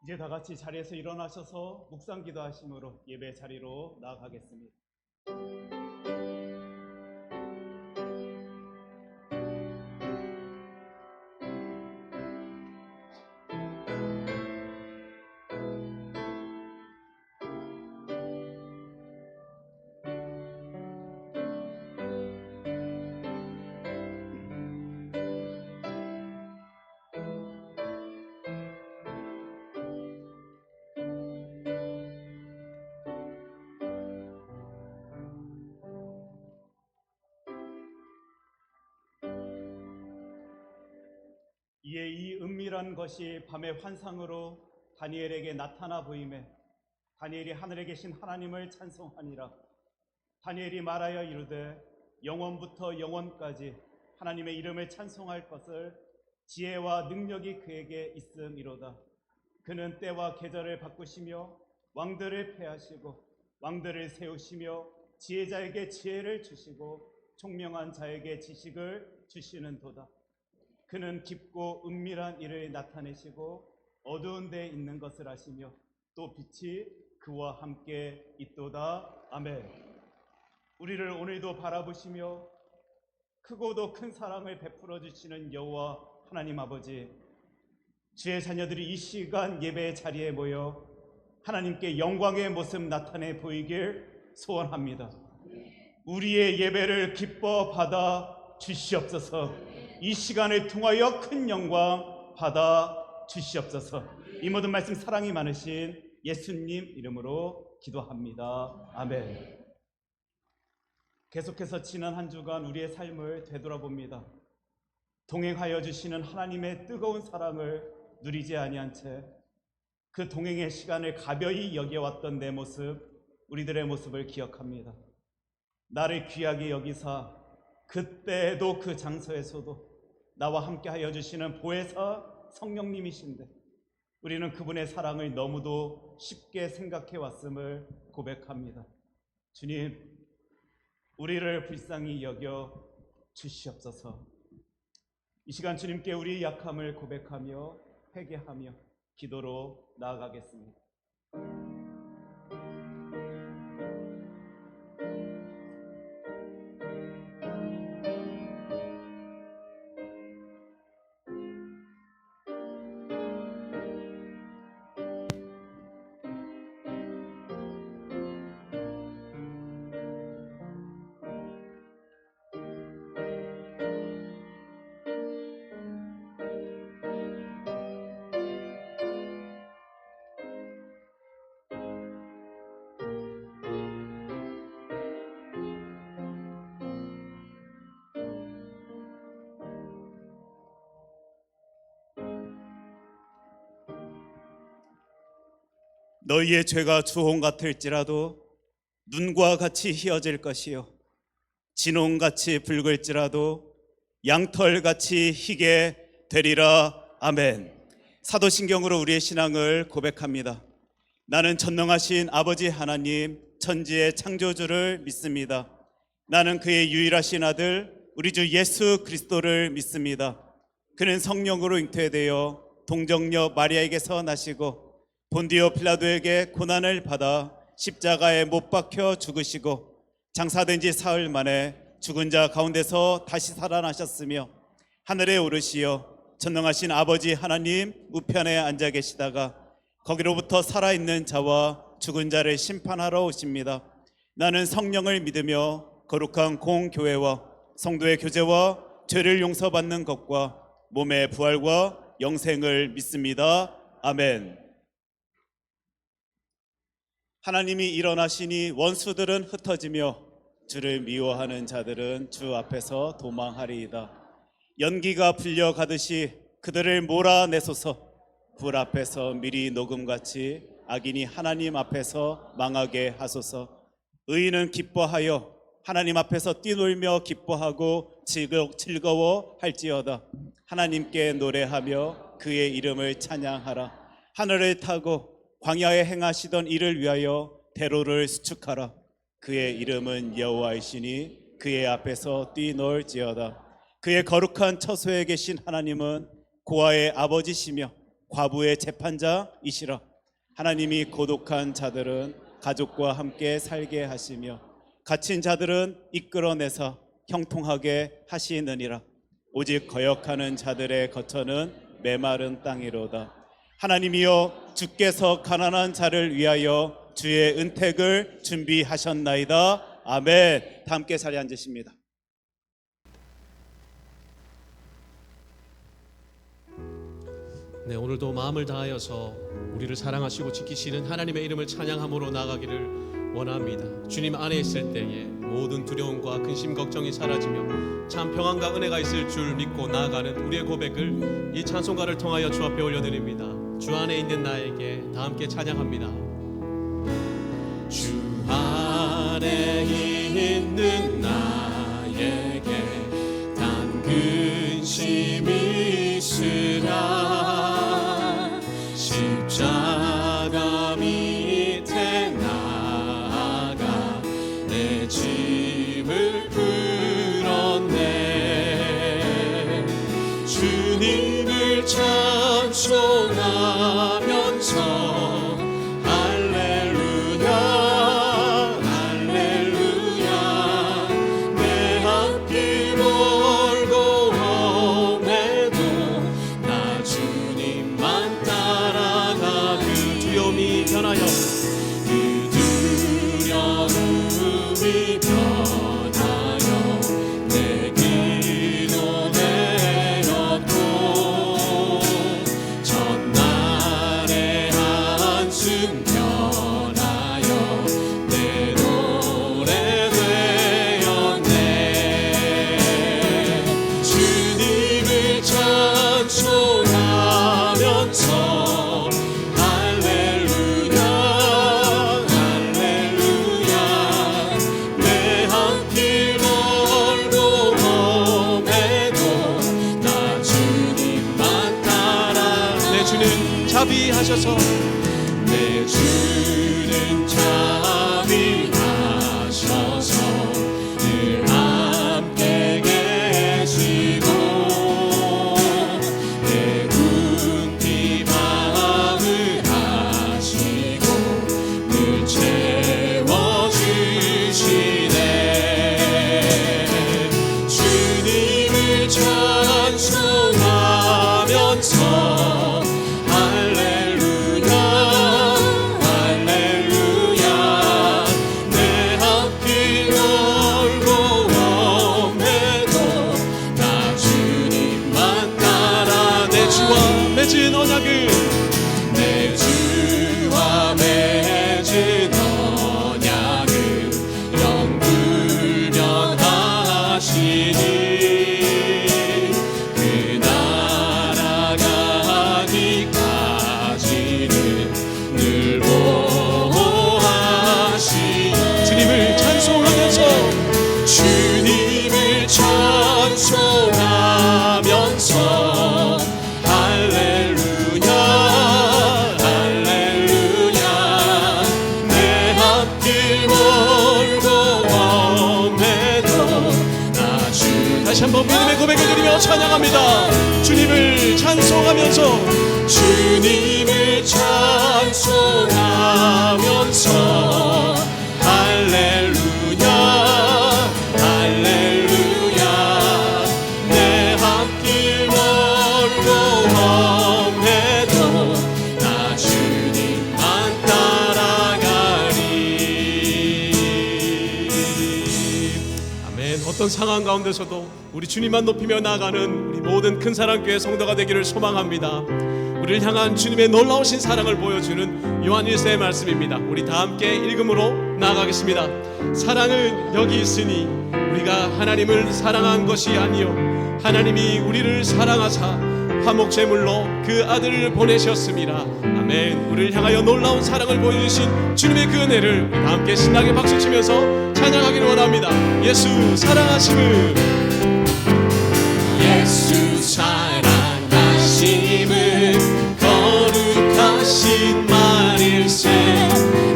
이제 다 같이 자리에서 일어나셔서 묵상 기도하심으로 예배 자리로 나아가겠습니다. 이에 이 은밀한 것이 밤의 환상으로 다니엘에게 나타나 보이매 다니엘이 하늘에 계신 하나님을 찬송하니라. 다니엘이 말하여 이르되 영원부터 영원까지 하나님의 이름을 찬송할 것을 지혜와 능력이 그에게 있음이로다. 그는 때와 계절을 바꾸시며 왕들을 패하시고 왕들을 세우시며 지혜자에게 지혜를 주시고 총명한 자에게 지식을 주시는도다. 그는 깊고 은밀한 일을 나타내시고 어두운 데 있는 것을 아시며 또 빛이 그와 함께 있도다. 아멘. 우리를 오늘도 바라보시며 크고도 큰 사랑을 베풀어 주시는 여호와 하나님 아버지, 주의 자녀들이 이 시간 예배의 자리에 모여 하나님께 영광의 모습 나타내 보이길 소원합니다. 우리의 예배를 기뻐 받아 주시옵소서. 이 시간을 통하여 큰 영광 받아 주시옵소서. 이 모든 말씀 사랑이 많으신 예수님 이름으로 기도합니다. 아멘. 계속해서 지난 한 주간 우리의 삶을 되돌아봅니다. 동행하여 주시는 하나님의 뜨거운 사랑을 누리지 아니한 채 그 동행의 시간을 가벼이 여겨왔던 내 모습, 우리들의 모습을 기억합니다. 나를 귀하게 여기사 그때에도 그 장소에서도 나와 함께 하여 주시는 보혜사 성령님이신데 우리는 그분의 사랑을 너무도 쉽게 생각해 왔음을 고백합니다. 주님, 우리를 불쌍히 여겨 주시옵소서. 이 시간 주님께 우리의 약함을 고백하며 회개하며 기도로 나아가겠습니다. 너희의 죄가 주홍 같을지라도 눈과 같이 희어질 것이요 진홍같이 붉을지라도 양털같이 희게 되리라. 아멘. 사도신경으로 우리의 신앙을 고백합니다. 나는 전능하신 아버지 하나님 천지의 창조주를 믿습니다. 나는 그의 유일하신 아들 우리 주 예수 그리스도를 믿습니다. 그는 성령으로 잉태되어 동정녀 마리아에게서 나시고 본디오 필라도에게 고난을 받아 십자가에 못 박혀 죽으시고 장사된 지 사흘 만에 죽은 자 가운데서 다시 살아나셨으며 하늘에 오르시어 전능하신 아버지 하나님 우편에 앉아 계시다가 거기로부터 살아있는 자와 죽은 자를 심판하러 오십니다. 나는 성령을 믿으며 거룩한 공교회와 성도의 교제와 죄를 용서받는 것과 몸의 부활과 영생을 믿습니다. 아멘. 하나님이 일어나시니 원수들은 흩어지며 주를 미워하는 자들은 주 앞에서 도망하리이다. 연기가 불려가듯이 그들을 몰아내소서. 불 앞에서 미리 녹음같이 악인이 하나님 앞에서 망하게 하소서. 의인은 기뻐하여 하나님 앞에서 뛰놀며 기뻐하고 즐거워할지어다. 하나님께 노래하며 그의 이름을 찬양하라. 하늘을 타고 광야에 행하시던 일을 위하여 대로를 수축하라. 그의 이름은 여호와이시니 그의 앞에서 뛰놀지어다. 그의 거룩한 처소에 계신 하나님은 고아의 아버지시며 과부의 재판자이시라. 하나님이 고독한 자들은 가족과 함께 살게 하시며 갇힌 자들은 이끌어내서 형통하게 하시느니라. 오직 거역하는 자들의 거처는 메마른 땅이로다. 하나님이여, 주께서 가난한 자를 위하여 주의 은택을 준비하셨나이다. 아멘. 다 함께 자리에 앉으십니다. 네, 오늘도 마음을 다하여서 우리를 사랑하시고 지키시는 하나님의 이름을 찬양함으로 나가기를 원합니다. 주님 안에 있을 때에 모든 두려움과 근심 걱정이 사라지며 참 평안과 은혜가 있을 줄 믿고 나아가는 우리의 고백을 이 찬송가를 통하여 주 앞에 올려드립니다. 주 안에 있는 나에게 다 함께 찬양합니다. 주 안에 있는 나에게 단 근심이 있으랴. 십자가 밑에 나아가 내 짐을 풀었네. 주님을 찬송하면서 자비하셔서 내 주는 자비하셔서 늘 함께 계시고 내 궁핍 마음을 아시고 늘 채워주시네. 주님을 찬송하면서 맺은 언약을 내 주와 맺은 언약을 영불변하시니 그 나라가기까지는 늘 보호하시니 주님을 찬송하면서 주님을 찬송하면서 다시 한번 믿음의 고백을 드리며 찬양합니다. 주님을 찬송하면서 주님을 찬송하면서 할렐루야 할렐루야 내 앞길 멀고 험해도 나 주님만 따라가리. 아멘. 어떤 상황 가운데서도 우리 주님만 높이며 나아가는 우리 모든 큰 사랑교회 성도가 되기를 소망합니다. 우리를 향한 주님의 놀라우신 사랑을 보여주는 요한 1서의 말씀입니다. 우리 다 함께 읽음으로 나아가겠습니다. 사랑은 여기 있으니 우리가 하나님을 사랑한 것이 아니요 하나님이 우리를 사랑하사 화목제물로 그 아들을 보내셨습니다. 아멘. 우리를 향하여 놀라운 사랑을 보여주신 주님의 그 은혜를 우리 다 함께 신나게 박수치면서 찬양하기를 원합니다. 예수 사랑하심을 예수 사랑하심을 거룩하신 말일세.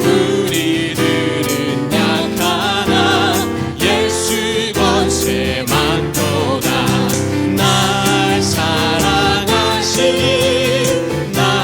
우리들은 약하나 예수 권세 많도다. 날 사랑하신 날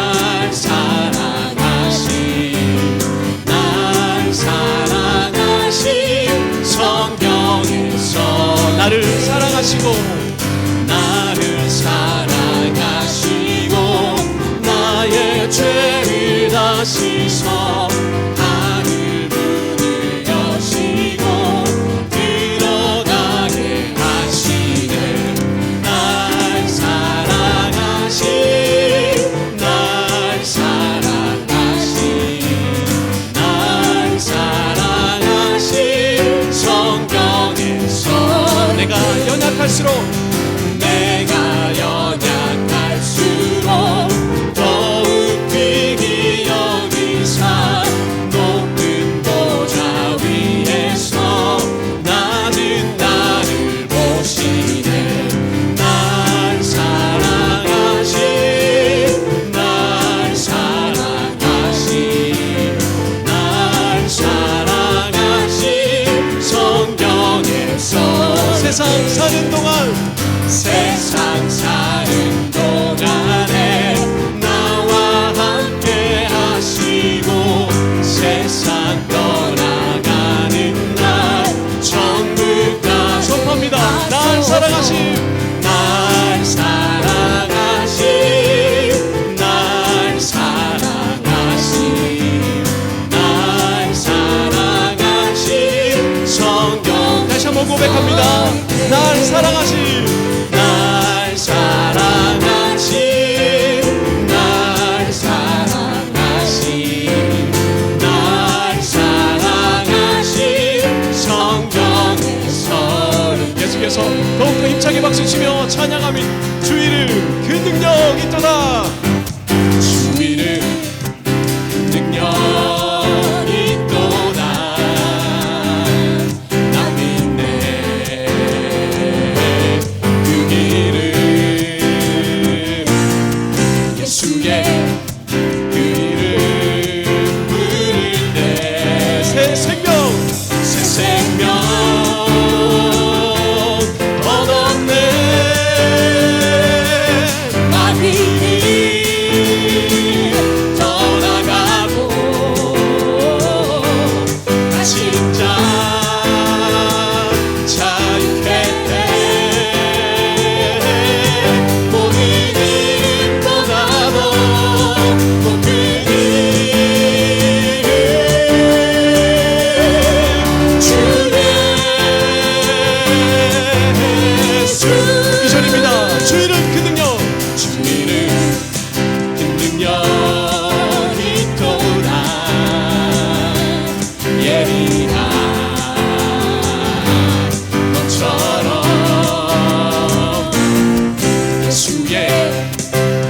주의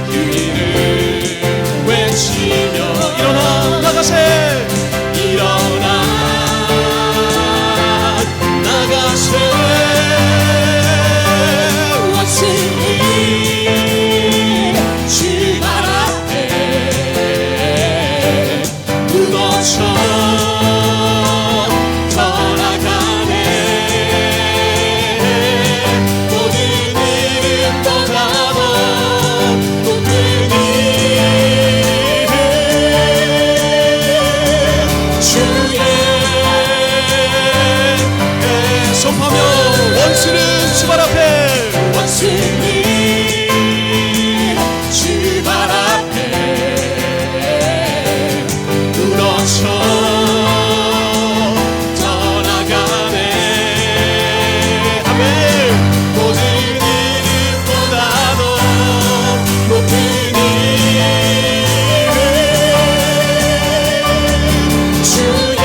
그 이름 외치며 일어나 나가세 일어나 나가세 왔으니 주 발 앞에 무너져 떠나가네 모든 이름보다도 높은 이름 주의 선포하며 원수는 주 발 앞에 원수는 주 발 앞에 무너져 떠나가네 아멘 모든 이름보다도 높은 이름 주의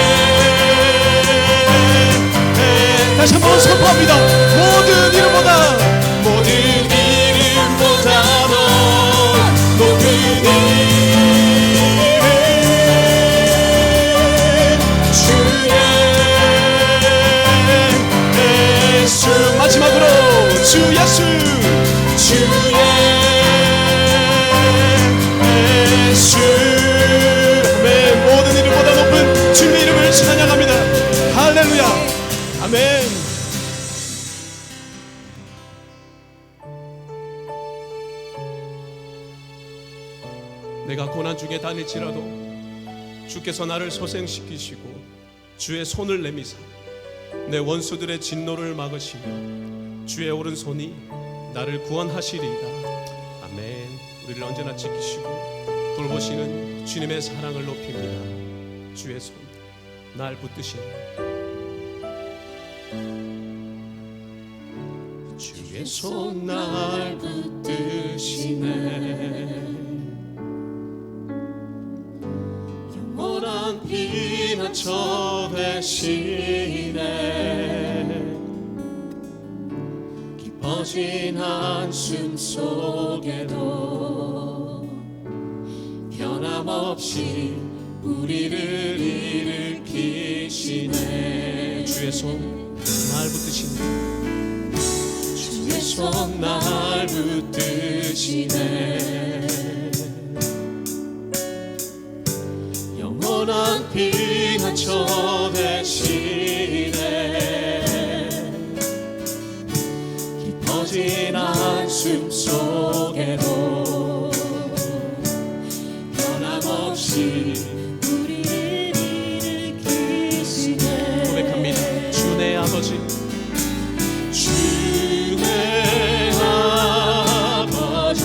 다시 한번 선포합니다 모든 이름보다 모든 이름보다도 높은 이름 주의 예수 마지막으로 주 예수 주의 예수 아멘 모든 이름보다 높은 주님의 이름을 찬양합니다 할렐루야 아멘 내가 고난 중에 다닐지라도 주께서 나를 소생시키시고 주의 손을 내미사 내 원수들의 진노를 막으시며 주의 오른손이 나를 구원하시리이다 아멘 우리를 언제나 지키시고 돌보시는 주님의 사랑을 높입니다 주의 손 날 붙드시네 주의 손 날 붙드시네 영원한 피난처 되시네 깊어진 한숨 속에도 변함없이 우리를 일으키시네 주의 손 날 붙드시네 주의 손 날 붙드시네 영원한 피난처 되시네 깊어진 한숨 속에도 변함없이 우리를 일으키시네 고백합니다 주 내 아버지 주 내 아버지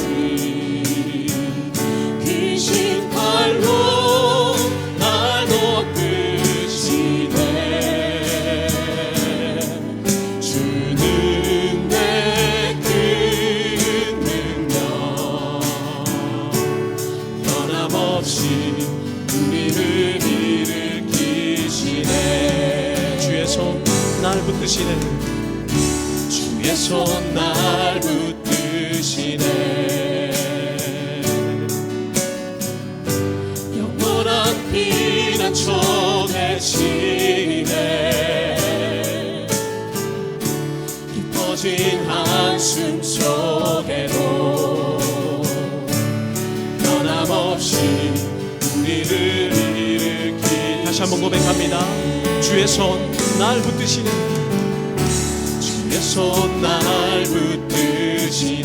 크신 팔로 날 높으시네 주는 내 큰 능력 변함없이 우리를 일으키시네 주의 손 날 붙드시네 주의 손 날 붙드시네 영원한 피난처 되시네 깊어진 한숨 속에도 변함없이 우리를 일으키 다시 한번 고백합니다 주의 손 날 붙드시네 주의 손 날 붙드시네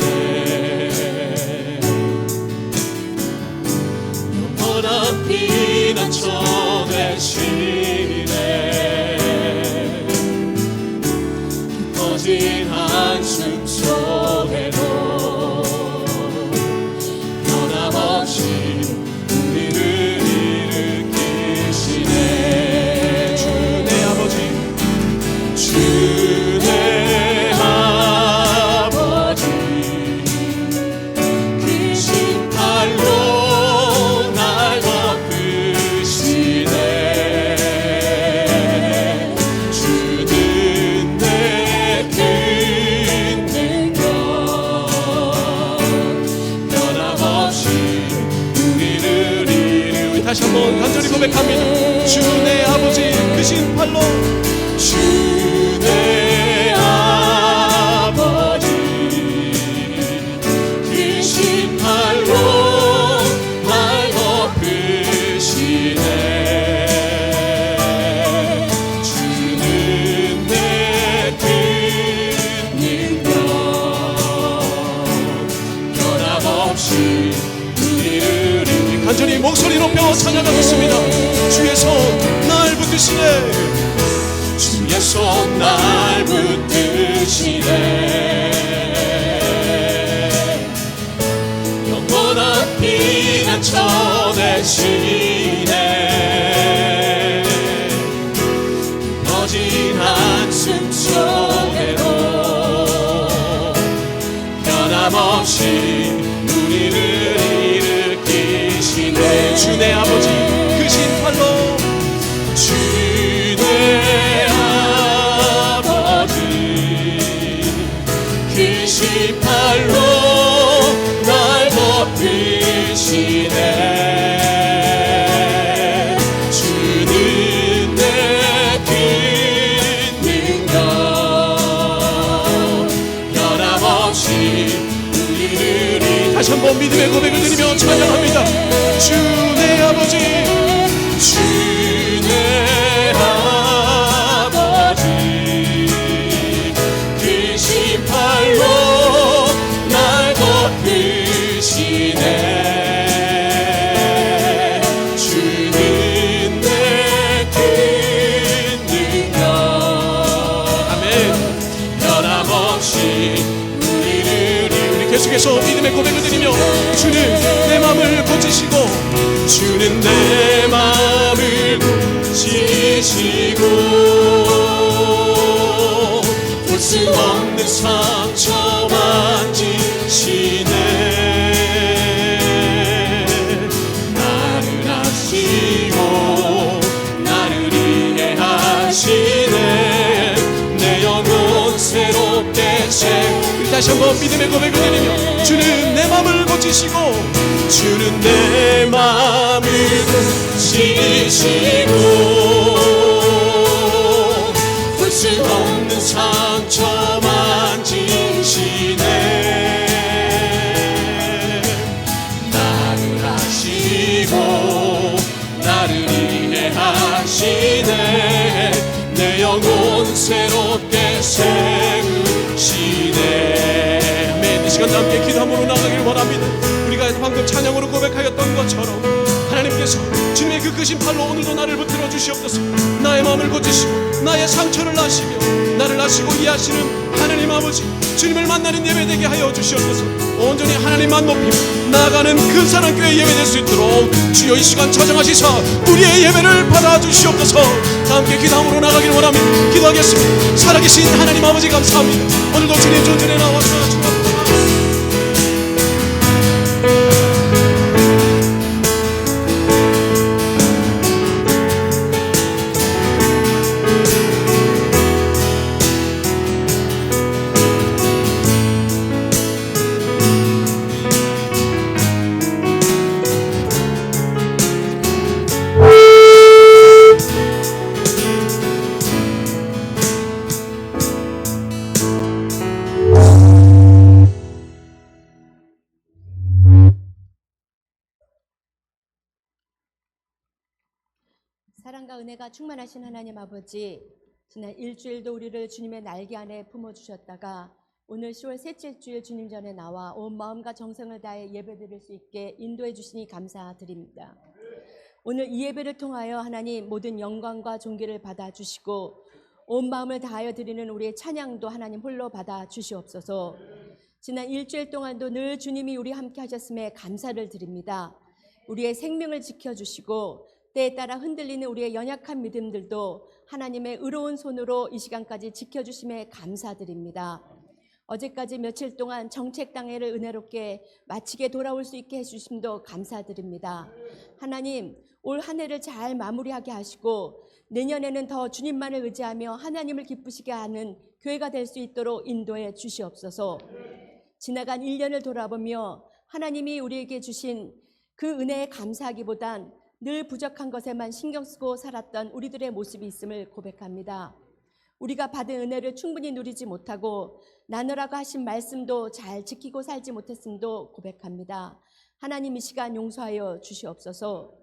영원한 피난처 되시네 깊어진 한숨 속에도 변함없이 우리를 일으키시네 주 내 아버지 주 내 아버지 다시 한번 간절히 고백합니다. 주 내 아버지 크신 팔로 주 내 아버지 크신 팔로 날 덮으시네. 주는 내 큰 능력 변함없이 우리를 간절히 목소리 높여 찬양하겠습니다. 주의 손 날 붙드시네. 주의 손 날 붙드시네. 영원한 피난처 되시네. 꺼진 한숨 속에도 변함없이 우리를 일으키시네. 주 내 아버지 크신 팔로 주 내 아버지 크신 팔로 날 덮으시네. 주는 내 큰 능력 변함없이 우리를 다시 한번 믿음의 고백을 드리며 찬양합니다. 주 내 아버지 주 내 아버지 크신 팔로 날 덮으시네. 주는 내 큰 능력 아멘. 변함없이 우리를 계속해서 믿음의 고백을 드리며 주는 내 마음을 고치시고 주는 내 마음을 고치시고 볼 수 없는 상처 만지시네. 나를 아시고 나를 이해하시네. 내 영혼 새롭게 다시 한번 믿음의 고백을 드리며 주는 내 마음을 고치시고 주는 내 마음을 고치시고 볼 수 없는 상처 만지시네. 나를 아시고 나를 이해하시네. 내 영혼 새롭게 세우시네. 아멘. 이 시간 함께 기도함으로 나가길 원합니다. 우리가 방금 찬양으로 고백하였던 것처럼 하나님께서 주님의 그 크신 팔로 오늘도 나를 붙들어 주시옵소서. 나의 마음을 고치시고 나의 상처를 아시며 나를 아시고 이해하시는 하나님 아버지, 주님을 만나는 예배되게 하여 주시옵소서. 온전히 하나님만 높이며 나아가는 그 사랑교회 예배될 수 있도록 주여 이 시간 자정하시사 우리의 예배를 받아주시옵소서. 다 함께 기도함으로 나가길 원합니다. 기도하겠습니다. 살아계신 하나님 아버지 감사합니다. 오늘도 주님 존전에 나와서 축복합니다. 사랑과 은혜가 충만하신 하나님 아버지, 지난 일주일도 우리를 주님의 날개 안에 품어주셨다가 오늘 10월 셋째 주일 주님 전에 나와 온 마음과 정성을 다해 예배드릴 수 있게 인도해 주시니 감사드립니다. 오늘 이 예배를 통하여 하나님 모든 영광과 존귀를 받아주시고 온 마음을 다하여 드리는 우리의 찬양도 하나님 홀로 받아주시옵소서. 지난 일주일 동안도 늘 주님이 우리 함께 하셨음에 감사를 드립니다. 우리의 생명을 지켜주시고 때에 따라 흔들리는 우리의 연약한 믿음들도 하나님의 의로운 손으로 이 시간까지 지켜주심에 감사드립니다. 어제까지 며칠 동안 정책당회를 은혜롭게 마치게 돌아올 수 있게 해주심도 감사드립니다. 하나님, 올 한 해를 잘 마무리하게 하시고 내년에는 더 주님만을 의지하며 하나님을 기쁘시게 하는 교회가 될 수 있도록 인도해 주시옵소서. 지나간 1년을 돌아보며 하나님이 우리에게 주신 그 은혜에 감사하기보단 늘 부족한 것에만 신경 쓰고 살았던 우리들의 모습이 있음을 고백합니다. 우리가 받은 은혜를 충분히 누리지 못하고 나누라고 하신 말씀도 잘 지키고 살지 못했음도 고백합니다. 하나님 이 시간 용서하여 주시옵소서.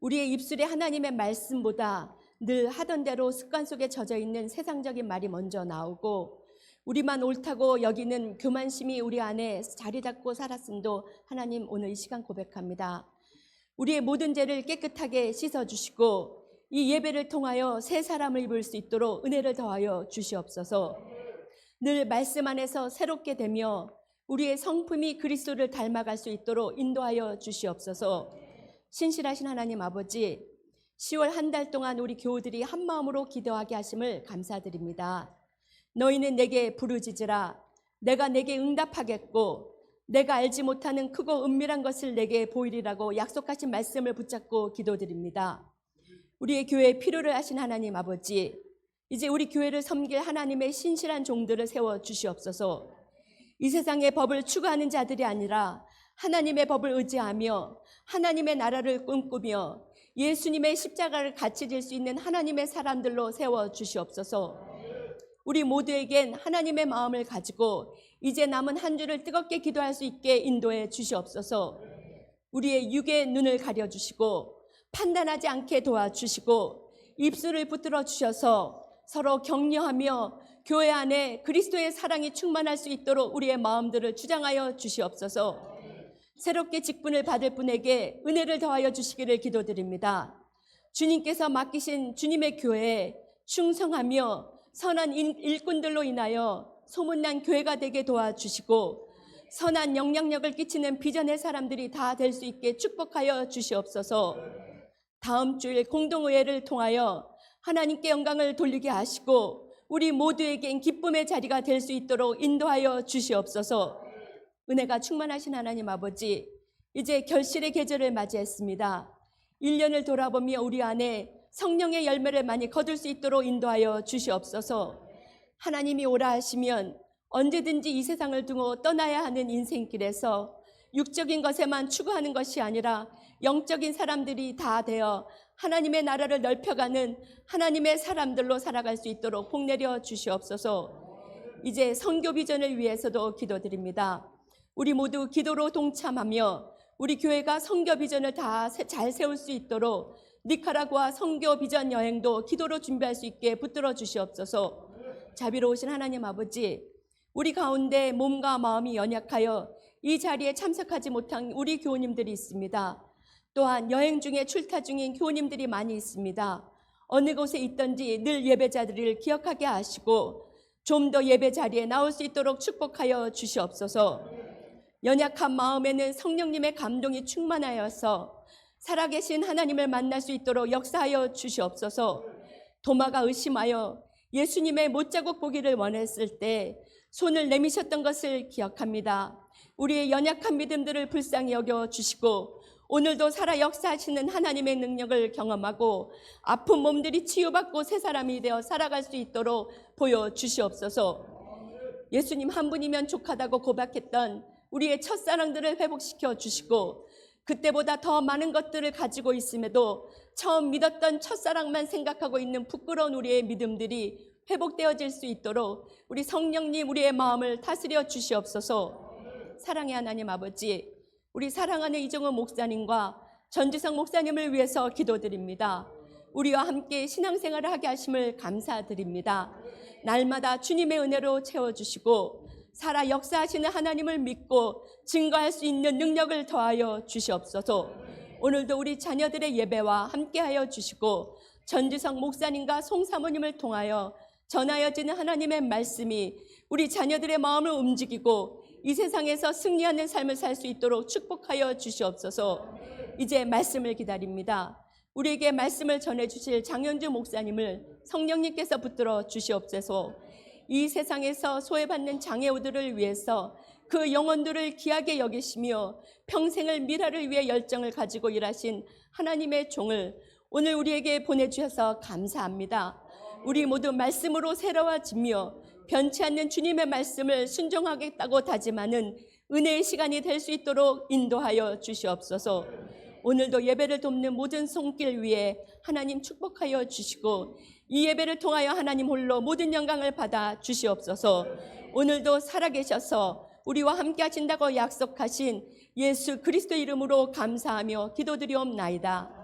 우리의 입술에 하나님의 말씀보다 늘 하던 대로 습관 속에 젖어 있는 세상적인 말이 먼저 나오고 우리만 옳다고 여기는 교만심이 우리 안에 자리 잡고 살았음도 하나님 오늘 이 시간 고백합니다. 우리의 모든 죄를 깨끗하게 씻어주시고 이 예배를 통하여 새 사람을 입을 수 있도록 은혜를 더하여 주시옵소서. 늘 말씀 안에서 새롭게 되며 우리의 성품이 그리스도를 닮아갈 수 있도록 인도하여 주시옵소서. 신실하신 하나님 아버지, 10월 한 달 동안 우리 교우들이 한 마음으로 기도하게 하심을 감사드립니다. 너희는 내게 부르짖으라. 내가 내게 응답하겠고 내가 알지 못하는 크고 은밀한 것을 내게 보이리라고 약속하신 말씀을 붙잡고 기도드립니다. 우리의 교회에 필요를 하신 하나님 아버지, 이제 우리 교회를 섬길 하나님의 신실한 종들을 세워 주시옵소서. 이 세상의 법을 추구하는 자들이 아니라 하나님의 법을 의지하며 하나님의 나라를 꿈꾸며 예수님의 십자가를 같이 질 수 있는 하나님의 사람들로 세워 주시옵소서. 우리 모두에겐 하나님의 마음을 가지고 이제 남은 한 주를 뜨겁게 기도할 수 있게 인도해 주시옵소서. 우리의 육의 눈을 가려주시고 판단하지 않게 도와주시고 입술을 붙들어 주셔서 서로 격려하며 교회 안에 그리스도의 사랑이 충만할 수 있도록 우리의 마음들을 주장하여 주시옵소서. 새롭게 직분을 받을 분에게 은혜를 더하여 주시기를 기도드립니다. 주님께서 맡기신 주님의 교회에 충성하며 선한 일꾼들로 인하여 소문난 교회가 되게 도와주시고 선한 영향력을 끼치는 비전의 사람들이 다 될 수 있게 축복하여 주시옵소서. 다음 주일 공동의회를 통하여 하나님께 영광을 돌리게 하시고 우리 모두에겐 기쁨의 자리가 될 수 있도록 인도하여 주시옵소서. 은혜가 충만하신 하나님 아버지, 이제 결실의 계절을 맞이했습니다. 1년을 돌아보며 우리 안에 성령의 열매를 많이 거둘 수 있도록 인도하여 주시옵소서. 하나님이 오라 하시면 언제든지 이 세상을 두고 떠나야 하는 인생길에서 육적인 것에만 추구하는 것이 아니라 영적인 사람들이 다 되어 하나님의 나라를 넓혀가는 하나님의 사람들로 살아갈 수 있도록 복내려 주시옵소서. 이제 선교 비전을 위해서도 기도드립니다. 우리 모두 기도로 동참하며 우리 교회가 선교 비전을 다 잘 세울 수 있도록 니카라구아 선교 비전 여행도 기도로 준비할 수 있게 붙들어 주시옵소서. 자비로우신 하나님 아버지, 우리 가운데 몸과 마음이 연약하여 이 자리에 참석하지 못한 우리 교우님들이 있습니다. 또한 여행 중에 출타 중인 교우님들이 많이 있습니다. 어느 곳에 있든지 늘 예배자들을 기억하게 하시고 좀 더 예배 자리에 나올 수 있도록 축복하여 주시옵소서. 연약한 마음에는 성령님의 감동이 충만하여서 살아계신 하나님을 만날 수 있도록 역사하여 주시옵소서. 도마가 의심하여 예수님의 못자국 보기를 원했을 때 손을 내미셨던 것을 기억합니다. 우리의 연약한 믿음들을 불쌍히 여겨 주시고 오늘도 살아 역사하시는 하나님의 능력을 경험하고 아픈 몸들이 치유받고 새 사람이 되어 살아갈 수 있도록 보여주시옵소서. 예수님 한 분이면 족하다고 고백했던 우리의 첫사랑들을 회복시켜 주시고 그때보다 더 많은 것들을 가지고 있음에도 처음 믿었던 첫사랑만 생각하고 있는 부끄러운 우리의 믿음들이 회복되어질 수 있도록 우리 성령님 우리의 마음을 다스려 주시옵소서. 사랑의 하나님 아버지, 우리 사랑하는 이정은 목사님과 전지성 목사님을 위해서 기도드립니다. 우리와 함께 신앙생활을 하게 하심을 감사드립니다. 날마다 주님의 은혜로 채워주시고 살아 역사하시는 하나님을 믿고 증거할 수 있는 능력을 더하여 주시옵소서. 오늘도 우리 자녀들의 예배와 함께하여 주시고 전지성 목사님과 송 사모님을 통하여 전하여지는 하나님의 말씀이 우리 자녀들의 마음을 움직이고 이 세상에서 승리하는 삶을 살 수 있도록 축복하여 주시옵소서. 이제 말씀을 기다립니다. 우리에게 말씀을 전해주실 장현주 목사님을 성령님께서 붙들어 주시옵소서. 이 세상에서 소외받는 장애우들을 위해서 그 영혼들을 귀하게 여기시며 평생을 미라를 위해 열정을 가지고 일하신 하나님의 종을 오늘 우리에게 보내주셔서 감사합니다. 우리 모두 말씀으로 새로워지며 변치 않는 주님의 말씀을 순종하겠다고 다짐하는 은혜의 시간이 될 수 있도록 인도하여 주시옵소서. 오늘도 예배를 돕는 모든 손길 위에 하나님 축복하여 주시고 이 예배를 통하여 하나님 홀로 모든 영광을 받아 주시옵소서. 오늘도 살아계셔서 우리와 함께 하신다고 약속하신 예수 그리스도 이름으로 감사하며 기도드리옵나이다.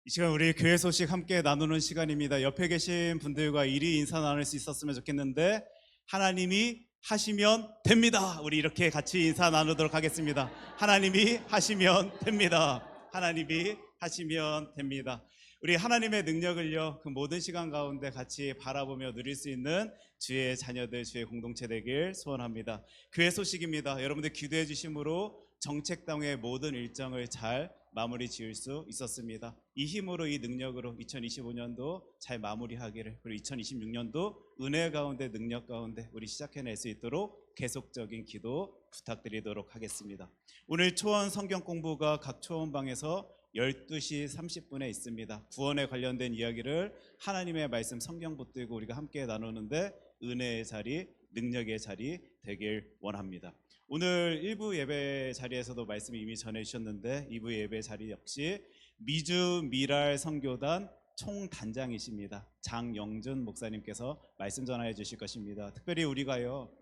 이 시간 우리 교회 소식 함께 나누는 시간입니다. 옆에 계신 분들과 이리 인사 나눌 수 있었으면 좋겠는데 하나님이 하시면 됩니다. 우리 이렇게 같이 인사 나누도록 하겠습니다. 하나님이 하시면 됩니다. 하나님이 하시면 됩니다. 우리 하나님의 능력을요, 그 모든 시간 가운데 같이 바라보며 누릴 수 있는 주의 자녀들, 주의 공동체 되길 소원합니다. 교회 소식입니다. 여러분들 기도해 주심으로 정책당의 모든 일정을 잘 마무리 지을 수 있었습니다. 이 힘으로, 이 능력으로 2025년도 잘 마무리하기를, 그리고 2026년도 은혜 가운데, 능력 가운데 우리 시작해낼 수 있도록 계속적인 기도 부탁드리도록 하겠습니다. 오늘 초원 성경 공부가 각 초원방에서 12시 30분에 있습니다. 구원에 관련된 이야기를 하나님의 말씀 성경 붙들고 우리가 함께 나누는데 은혜의 자리, 능력의 자리 되길 원합니다. 오늘 1부 예배 자리에서도 말씀을 이미 전해주셨는데 2부 예배 자리 역시 미주 미랄 선교단 총단장이십니다. 장영준 목사님께서 말씀 전하여 주실 것입니다. 특별히 우리가요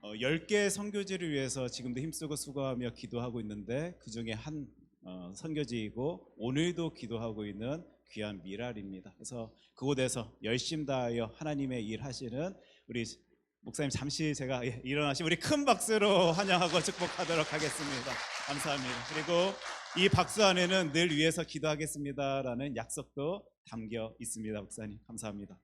10개 선교지를 위해서 지금도 힘쓰고 수고하며 기도하고 있는데 그 중에 한 선교지이고 오늘도 기도하고 있는 귀한 미랄입니다. 그래서 그곳에서 열심 다하여 하나님의 일 하시는 우리 목사님 잠시 제가 일어나시면 우리 큰 박수로 환영하고 축복하도록 하겠습니다. 감사합니다. 그리고 이 박수 안에는 늘 위해서 기도하겠습니다라는 약속도 담겨 있습니다. 목사님 감사합니다.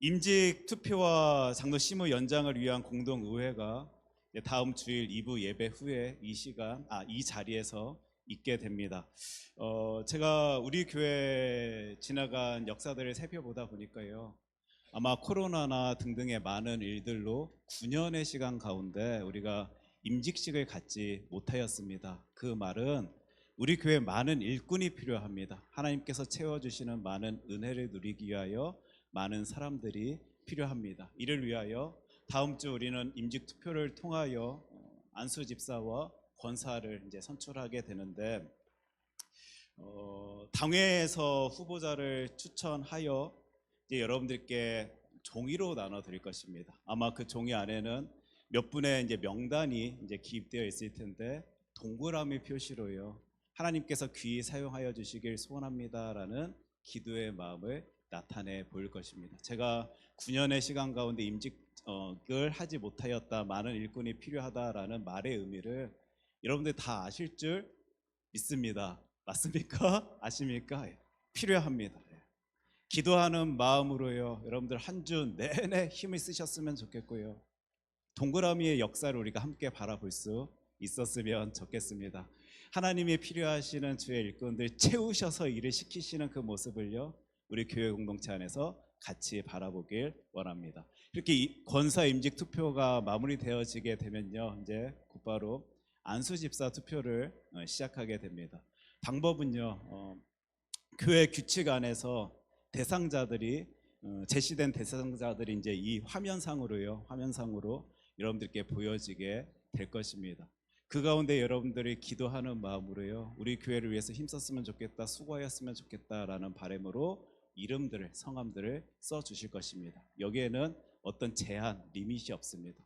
임직 투표와 장로 심의 연장을 위한 공동의회가 다음 주일 2부 예배 후에 이 자리에서 있게 됩니다. 제가 우리 교회 지나간 역사들을 살펴보다 보니까요, 아마 코로나나 등등의 많은 일들로 9년의 시간 가운데 우리가 임직식을 갖지 못하였습니다. 그 말은 우리 교회에 많은 일꾼이 필요합니다. 하나님께서 채워주시는 많은 은혜를 누리기 위하여 많은 사람들이 필요합니다. 이를 위하여 다음 주 우리는 임직 투표를 통하여 안수 집사와 권사를 이제 선출하게 되는데 당회에서 후보자를 추천하여 이제 여러분들께 종이로 나눠 드릴 것입니다. 아마 그 종이 안에는 몇 분의 이제 명단이 이제 기입되어 있을 텐데 동그라미 표시로요, 하나님께서 귀히 사용하여 주시길 소원합니다라는 기도의 마음을 나타내 보일 것입니다. 제가 9년의 시간 가운데 임직을 하지 못하였다, 많은 일꾼이 필요하다라는 말의 의미를 여러분들 다 아실 줄 믿습니다. 맞습니까? 아십니까? 필요합니다. 기도하는 마음으로요, 여러분들 한 주 내내 힘을 쓰셨으면 좋겠고요, 동그라미의 역사를 우리가 함께 바라볼 수 있었으면 좋겠습니다. 하나님이 필요하시는 주의 일꾼들 채우셔서 일을 시키시는 그 모습을요, 우리 교회 공동체 안에서 같이 바라보길 원합니다. 이렇게 권사 임직 투표가 마무리되어지게 되면요, 이제 곧바로 안수 집사 투표를 시작하게 됩니다. 방법은요, 교회 규칙 안에서 대상자들이 제시된 대상자들이 이제 이 화면상으로 여러분들께 보여지게 될 것입니다. 그 가운데 여러분들이 기도하는 마음으로요, 우리 교회를 위해서 힘썼으면 좋겠다, 수고하였으면 좋겠다라는 바람으로 이름들을, 성함들을 써 주실 것입니다. 여기에는 어떤 제한, 리밋이 없습니다.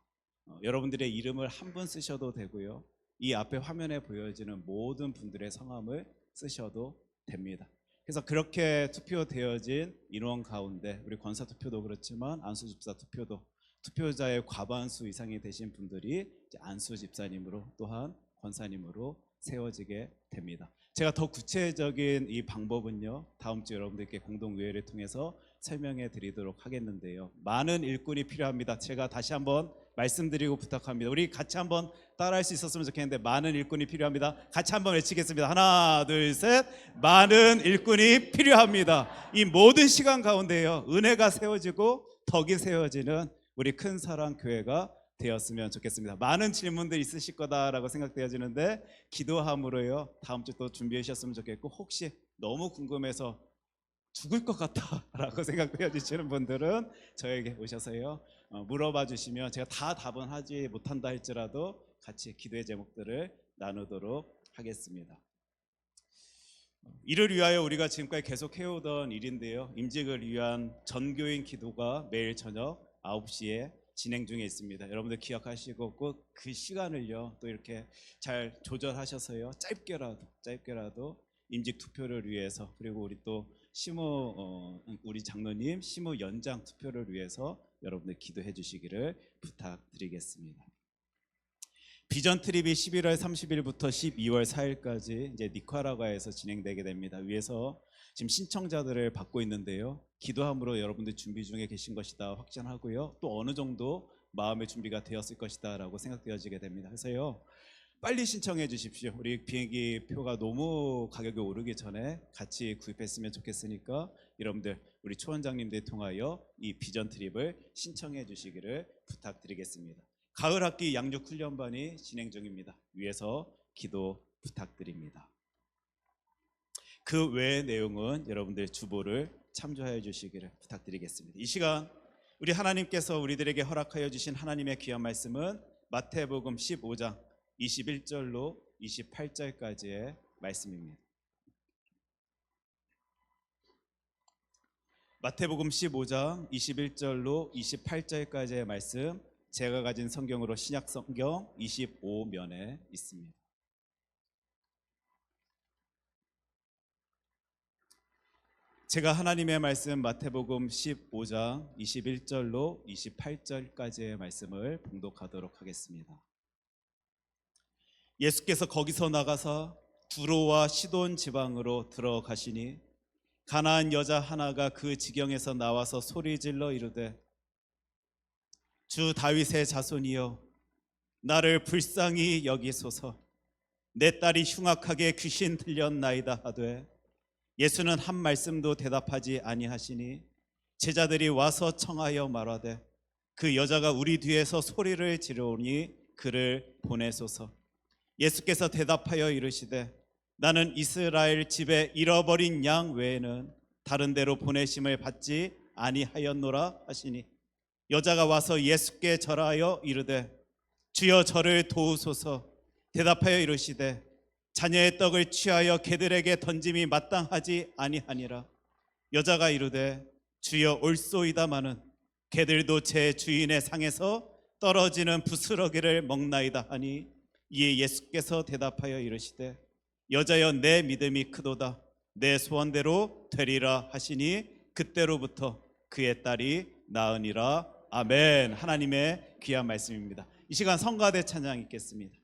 여러분들의 이름을 한 분 쓰셔도 되고요, 이 앞에 화면에 보여지는 모든 분들의 성함을 쓰셔도 됩니다. 그래서 그렇게 투표되어진 인원 가운데 우리 권사 투표도 그렇지만 안수 집사 투표도 투표자의 과반수 이상이 되신 분들이 이제 안수 집사님으로 또한 권사님으로 세워지게 됩니다. 제가 더 구체적인 이 방법은요, 다음 주 여러분들께 공동의회를 통해서 설명해 드리도록 하겠는데요. 많은 일꾼이 필요합니다. 제가 다시 한번 말씀드리고 부탁합니다. 우리 같이 한번 따라할 수 있었으면 좋겠는데, 많은 일꾼이 필요합니다. 같이 한번 외치겠습니다. 하나, 둘, 셋. 많은 일꾼이 필요합니다. 이 모든 시간 가운데요, 은혜가 세워지고 덕이 세워지는 우리 큰 사랑 교회가 되었으면 좋겠습니다. 많은 질문들 있으실 거다라고 생각되어지는데, 기도함으로요 다음 주 또 준비해 주셨으면 좋겠고, 혹시 너무 궁금해서 죽을 것 같다라고 생각되어지시는 분들은 저에게 오셔서요 물어봐 주시면 제가 다 답은 하지 못한다 할지라도 같이 기도의 제목들을 나누도록 하겠습니다. 이를 위하여 우리가 지금까지 계속 해오던 일인데요, 임직을 위한 전교인 기도가 매일 저녁 9시에 진행 중에 있습니다. 여러분들 기억하시고 꼭 그 시간을요 또 이렇게 잘 조절하셔서요 짧게라도 임직 투표를 위해서, 그리고 우리 또 우리 장로님 시무 연장 투표를 위해서 여러분들 기도해 주시기를 부탁드리겠습니다. 비전 트립이 11월 30일부터 12월 4일까지 이제 니카라과에서 진행되게 됩니다. 위에서 지금 신청자들을 받고 있는데요, 기도함으로 여러분들 준비 중에 계신 것이다 확신하고요, 또 어느 정도 마음의 준비가 되었을 것이다 라고 생각되어지게 됩니다. 그래서요 빨리 신청해 주십시오. 우리 비행기 표가 너무 가격이 오르기 전에 같이 구입했으면 좋겠으니까 여러분들 우리 초원장님들 통하여 이 비전 트립을 신청해 주시기를 부탁드리겠습니다. 가을 학기 양육 훈련반이 진행 중입니다. 위에서 기도 부탁드립니다. 그 외의 내용은 여러분들 주보를 참조하여 주시기를 부탁드리겠습니다. 이 시간 우리 하나님께서 우리들에게 허락하여 주신 하나님의 귀한 말씀은 마태복음 15장 21절로 28절까지의 말씀입니다. 마태복음 15장 21절로 28절까지의 말씀, 제가 가진 성경으로 신약 성경 25면에 있습니다. 제가 하나님의 말씀 마태복음 15장 21절로 28절까지의 말씀을 봉독하도록 하겠습니다. 예수께서 거기서 나가서 두로와 시돈 지방으로 들어가시니 가나안 여자 하나가 그 지경에서 나와서 소리질러 이르되, 주 다윗의 자손이여 나를 불쌍히 여기소서. 내 딸이 흉악하게 귀신 들렸나이다 하되, 예수는 한 말씀도 대답하지 아니하시니 제자들이 와서 청하여 말하되, 그 여자가 우리 뒤에서 소리를 지르오니 그를 보내소서. 예수께서 대답하여 이르시되, 나는 이스라엘 집에 잃어버린 양 외에는 다른 데로 보내심을 받지 아니하였노라 하시니, 여자가 와서 예수께 절하여 이르되, 주여 저를 도우소서. 대답하여 이르시되, 자녀의 떡을 취하여 개들에게 던짐이 마땅하지 아니하니라. 여자가 이르되, 주여 옳소이다마는 개들도 제 주인의 상에서 떨어지는 부스러기를 먹나이다 하니, 이에 예수께서 대답하여 이르시되, 여자여 내 믿음이 크도다. 내 소원대로 되리라 하시니 그때로부터 그의 딸이 나으니라. 아멘. 하나님의 귀한 말씀입니다. 이 시간 성가대 찬양 읽겠습니다.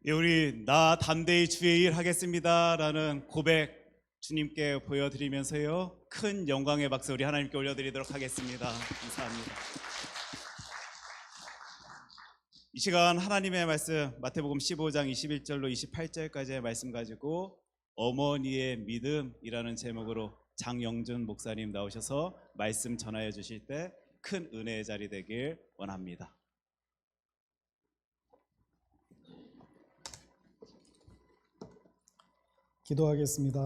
예, 우리 나 담대히 주의 일 하겠습니다라는 고백 주님께 보여드리면서요, 큰 영광의 박수 우리 하나님께 올려드리도록 하겠습니다. 감사합니다. 이 시간 하나님의 말씀 마태복음 15장 21절로 28절까지의 말씀 가지고 어머니의 믿음이라는 제목으로 장영준 목사님 나오셔서 말씀 전하여 주실 때 큰 은혜의 자리 되길 원합니다. 기도하겠습니다.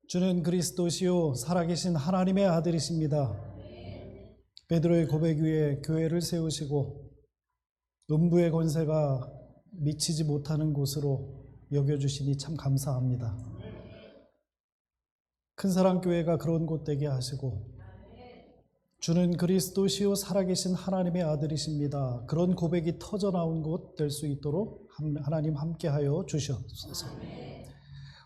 주는 그리스도시요 살아계신 하나님의 아들이십니다. 베드로의 고백 위에 교회를 세우시고 음부의 권세가 미치지 못하는 곳으로 여겨주시니 참 감사합니다. 큰사랑교회가 그런 곳 되게 하시고 주는 그리스도시요 살아계신 하나님의 아들이십니다. 그런 고백이 터져나온 곳 될 수 있도록 하나님 함께하여 주시옵소서.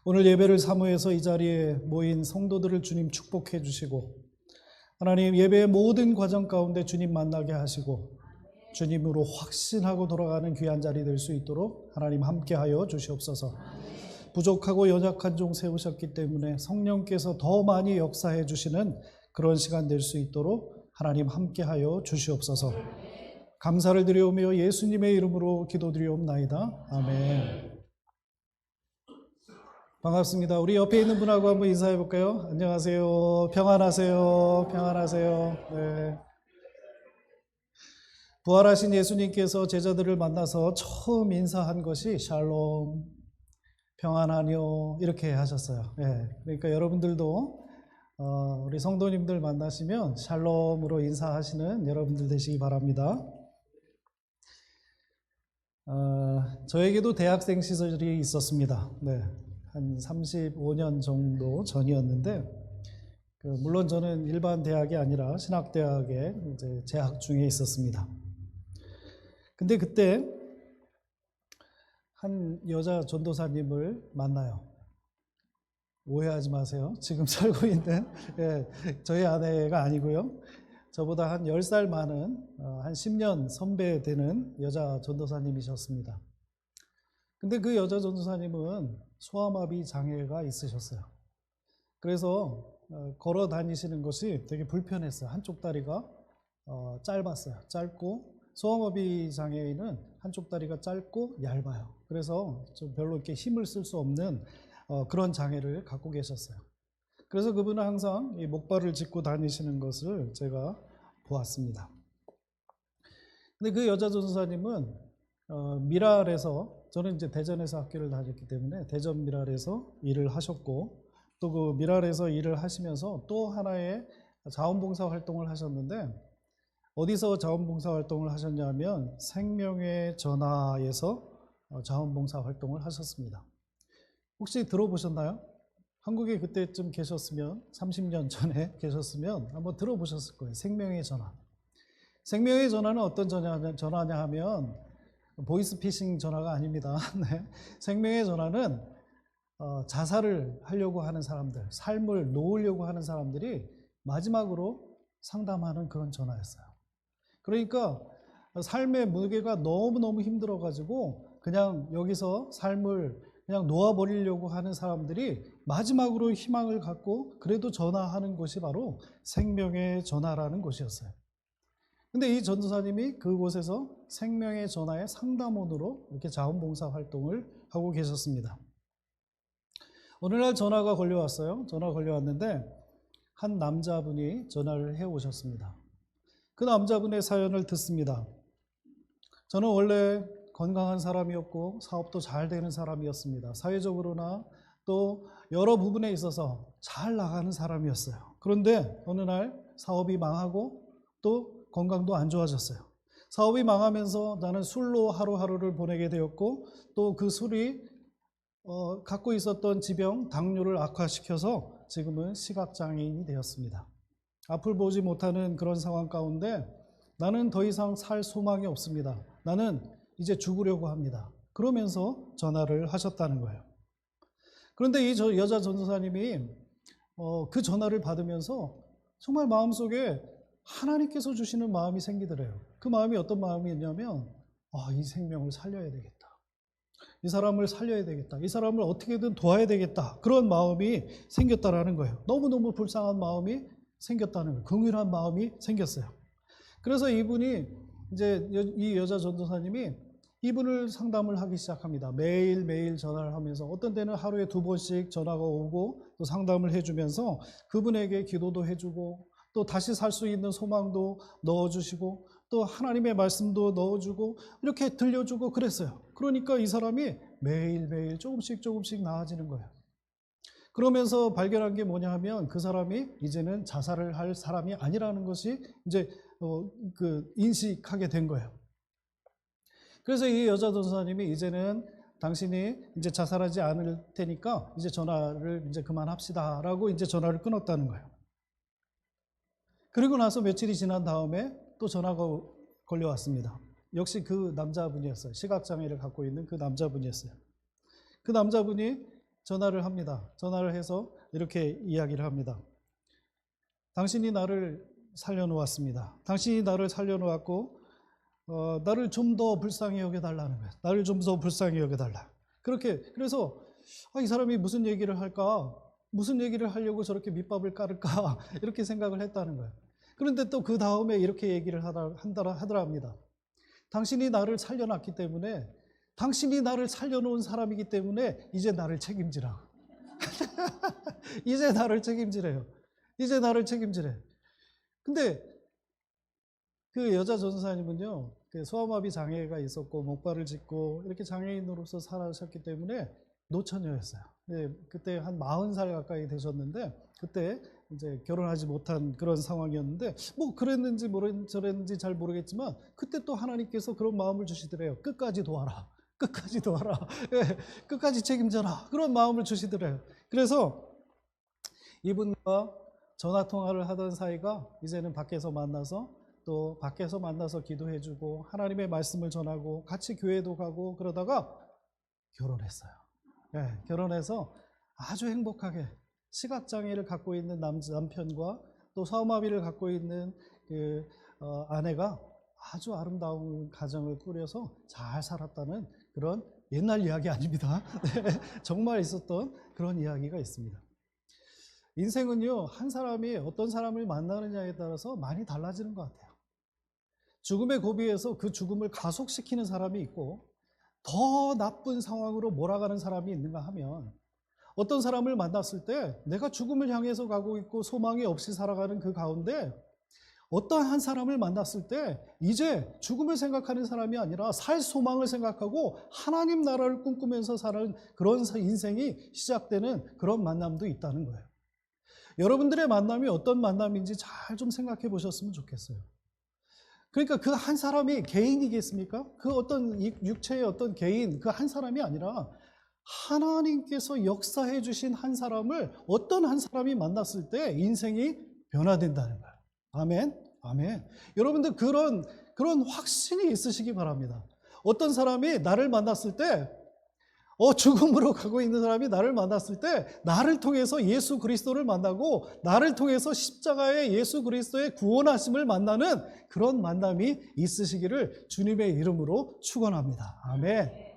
오늘 예배를 사모해서 이 자리에 모인 성도들을 주님 축복해 주시고 하나님 예배의 모든 과정 가운데 주님 만나게 하시고 주님으로 확신하고 돌아가는 귀한 자리 될 수 있도록 하나님 함께하여 주시옵소서. 부족하고 연약한 종 세우셨기 때문에 성령께서 더 많이 역사해 주시는 그런 시간 될 수 있도록 하나님 함께하여 주시옵소서. 감사를 드리오며 예수님의 이름으로 기도드리옵나이다. 아멘. 반갑습니다. 우리 옆에 있는 분하고 한번 인사해 볼까요? 안녕하세요. 평안하세요. 평안하세요. 네. 부활하신 예수님께서 제자들을 만나서 처음 인사한 것이 샬롬, 평안하뇨 이렇게 하셨어요. 네. 그러니까 여러분들도 우리 성도님들 만나시면 샬롬으로 인사하시는 여러분들 되시기 바랍니다. 저에게도 대학생 시절이 있었습니다. 네. 한 35년 정도 전이었는데, 물론 저는 일반 대학이 아니라 신학대학에 이제 재학 중에 있었습니다. 근데 그때 한 여자 전도사님을 만나요. 오해하지 마세요. 지금 살고 있는 저희 아내가 아니고요. 저보다 한 10살 많은 한 10년 선배 되는 여자 전도사님이셨습니다. 근데 그 여자 전도사님은 소아마비 장애가 있으셨어요. 그래서 걸어 다니시는 것이 되게 불편했어요. 한쪽 다리가 짧았어요. 짧고 소아마비 장애인은 한쪽 다리가 짧고 얇아요. 그래서 좀 별로 이렇게 힘을 쓸 수 없는 그런 장애를 갖고 계셨어요. 그래서 그분은 항상 이 목발을 짚고 다니시는 것을 제가 보았습니다. 근데 그 여자 전도사님은 미랄에서, 저는 이제 대전에서 학교를 다녔기 때문에 대전 미랄에서 일을 하셨고, 또 그 미랄에서 일을 하시면서 또 하나의 자원봉사 활동을 하셨는데, 어디서 자원봉사 활동을 하셨냐면 생명의 전화에서 자원봉사 활동을 하셨습니다. 혹시 들어보셨나요? 한국에 그때쯤 계셨으면, 30년 전에 계셨으면 한번 들어보셨을 거예요. 생명의 전화. 생명의 전화는 어떤 전화냐 하면 보이스피싱 전화가 아닙니다. 네. 생명의 전화는 자살을 하려고 하는 사람들, 삶을 놓으려고 하는 사람들이 마지막으로 상담하는 그런 전화였어요. 그러니까 삶의 무게가 너무너무 힘들어가지고 그냥 여기서 삶을 그냥 놓아버리려고 하는 사람들이 마지막으로 희망을 갖고 그래도 전화하는 곳이 바로 생명의 전화라는 곳이었어요. 근데 이 전도사님이 그곳에서 생명의 전화의 상담원으로 이렇게 자원봉사 활동을 하고 계셨습니다. 어느 날 전화가 걸려왔어요. 전화가 걸려왔는데 한 남자분이 전화를 해오셨습니다. 그 남자분의 사연을 듣습니다. 저는 원래 건강한 사람이었고 사업도 잘 되는 사람이었습니다. 사회적으로나 또 여러 부분에 있어서 잘 나가는 사람이었어요. 그런데 어느 날 사업이 망하고 또 건강도 안 좋아졌어요. 사업이 망하면서 나는 술로 하루하루를 보내게 되었고, 또 그 술이 갖고 있었던 지병, 당뇨를 악화시켜서 지금은 시각장애인이 되었습니다. 앞을 보지 못하는 그런 상황 가운데 나는 더 이상 살 소망이 없습니다. 나는 이제 죽으려고 합니다. 그러면서 전화를 하셨다는 거예요. 그런데 이 여자 전도사님이 그 전화를 받으면서 정말 마음속에 하나님께서 주시는 마음이 생기더래요. 그 마음이 어떤 마음이었냐면 이 생명을 살려야 되겠다. 이 사람을 살려야 되겠다. 이 사람을 어떻게든 도와야 되겠다. 그런 마음이 생겼다라는 거예요. 너무너무 불쌍한 마음이 생겼다는 거예요. 긍휼한 마음이 생겼어요. 그래서 이분이 이제 이 여자 전도사님이 이분을 상담을 하기 시작합니다. 매일매일 전화를 하면서 어떤 때는 하루에 2번씩 전화가 오고 또 상담을 해주면서 그분에게 기도도 해주고 또 다시 살 수 있는 소망도 넣어주시고 또 하나님의 말씀도 넣어주고 이렇게 들려주고 그랬어요. 그러니까 이 사람이 매일매일 조금씩 나아지는 거예요. 그러면서 발견한 게 뭐냐 하면 그 사람이 이제는 자살을 할 사람이 아니라는 것이 이제 인식하게 된 거예요. 그래서 이 여자 전도사님이 이제는 당신이 이제 자살하지 않을 테니까 이제 전화를 이제 그만합시다라고 이제 전화를 끊었다는 거예요. 그리고 나서 며칠이 지난 다음에 또 전화가 걸려왔습니다. 역시 그 남자분이었어요. 시각장애를 갖고 있는 그 남자분이었어요. 그 남자분이 전화를 합니다. 전화를 해서 이렇게 이야기를 합니다. 당신이 나를 살려놓았습니다. 당신이 나를 살려놓았고 나를 좀 더 불쌍히 여겨달라는 거예요. 나를 좀 더 불쌍히 여겨달라. 그래서 이 사람이 무슨 얘기를 할까? 무슨 얘기를 하려고 저렇게 밑밥을 깔을까? 이렇게 생각을 했다는 거예요. 그런데 또 그 다음에 이렇게 얘기를 하더랍니다. 당신이 나를 살려놨기 때문에, 당신이 나를 살려놓은 사람이기 때문에 이제 나를 책임지라. 이제 나를 책임지래요. 이제 나를 책임지래. 근데 그 여자 전도사님은요, 소아마비 장애가 있었고 목발을 짚고 이렇게 장애인으로서 살아셨기 때문에 노처녀였어요. 그때 한 40살 가까이 되셨는데 그때 이제 결혼하지 못한 그런 상황이었는데 뭐 그랬는지 저랬는지 잘 모르겠지만 그때 또 하나님께서 그런 마음을 주시더래요. 끝까지 도와라. 끝까지 도와라. 끝까지 책임져라. 그런 마음을 주시더래요. 그래서 이분과 전화 통화를 하던 사이가 이제는 밖에서 만나서 또 밖에서 만나서 기도해주고 하나님의 말씀을 전하고 같이 교회도 가고 그러다가 결혼했어요. 결혼해서 아주 행복하게 시각장애를 갖고 있는 남편과 또 사후마비를 갖고 있는 그 아내가 아주 아름다운 가정을 꾸려서 잘 살았다는 그런 옛날 이야기 아닙니다. 정말 있었던 그런 이야기가 있습니다. 인생은요, 한 사람이 어떤 사람을 만나느냐에 따라서 많이 달라지는 것 같아요. 죽음의 고비에서 그 죽음을 가속시키는 사람이 있고 더 나쁜 상황으로 몰아가는 사람이 있는가 하면 어떤 사람을 만났을 때 내가 죽음을 향해서 가고 있고 소망이 없이 살아가는 그 가운데 어떤 한 사람을 만났을 때 이제 죽음을 생각하는 사람이 아니라 살 소망을 생각하고 하나님 나라를 꿈꾸면서 사는 그런 인생이 시작되는 그런 만남도 있다는 거예요. 여러분들의 만남이 어떤 만남인지 잘 좀 생각해 보셨으면 좋겠어요. 그러니까 그 한 사람이 개인이겠습니까? 그 어떤 육체의 어떤 개인, 그 한 사람이 아니라 하나님께서 역사해 주신 한 사람을 어떤 한 사람이 만났을 때 인생이 변화된다는 거예요. 아멘? 아멘. 여러분들 그런 확신이 있으시기 바랍니다. 어떤 사람이 나를 만났을 때 죽음으로 가고 있는 사람이 나를 만났을 때 나를 통해서 예수 그리스도를 만나고 나를 통해서 십자가의 예수 그리스도의 구원하심을 만나는 그런 만남이 있으시기를 주님의 이름으로 축원합니다. 아멘.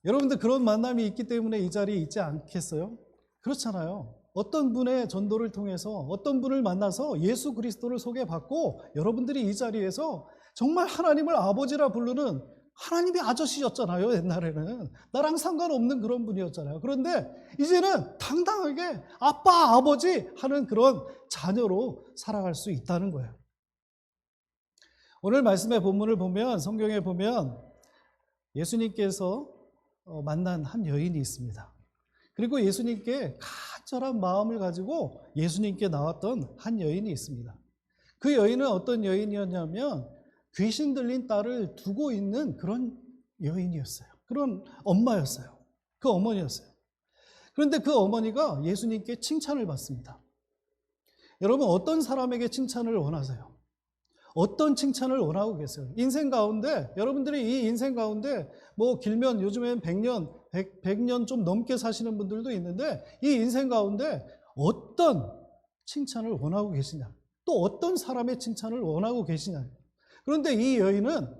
여러분들 그런 만남이 있기 때문에 이 자리에 있지 않겠어요? 그렇잖아요. 어떤 분의 전도를 통해서 어떤 분을 만나서 예수 그리스도를 소개받고 여러분들이 이 자리에서 정말 하나님을 아버지라 부르는 하나님의 아저씨였잖아요. 옛날에는 나랑 상관없는 그런 분이었잖아요. 그런데 이제는 당당하게 아빠, 아버지 하는 그런 자녀로 살아갈 수 있다는 거예요. 오늘 말씀의 본문을 보면, 성경에 보면 예수님께서 만난 한 여인이 있습니다. 그리고 예수님께 간절한 마음을 가지고 예수님께 나왔던 한 여인이 있습니다. 그 여인은 어떤 여인이었냐면 귀신 들린 딸을 두고 있는 그런 여인이었어요. 그런 엄마였어요. 그 어머니였어요. 그런데 그 어머니가 예수님께 칭찬을 받습니다. 여러분 어떤 사람에게 칭찬을 원하세요? 어떤 칭찬을 원하고 계세요? 인생 가운데 여러분들이 이 인생 가운데 뭐 길면 요즘엔 100년 좀 넘게 사시는 분들도 있는데 이 인생 가운데 어떤 칭찬을 원하고 계시냐? 또 어떤 사람의 칭찬을 원하고 계시냐. 그런데 이 여인은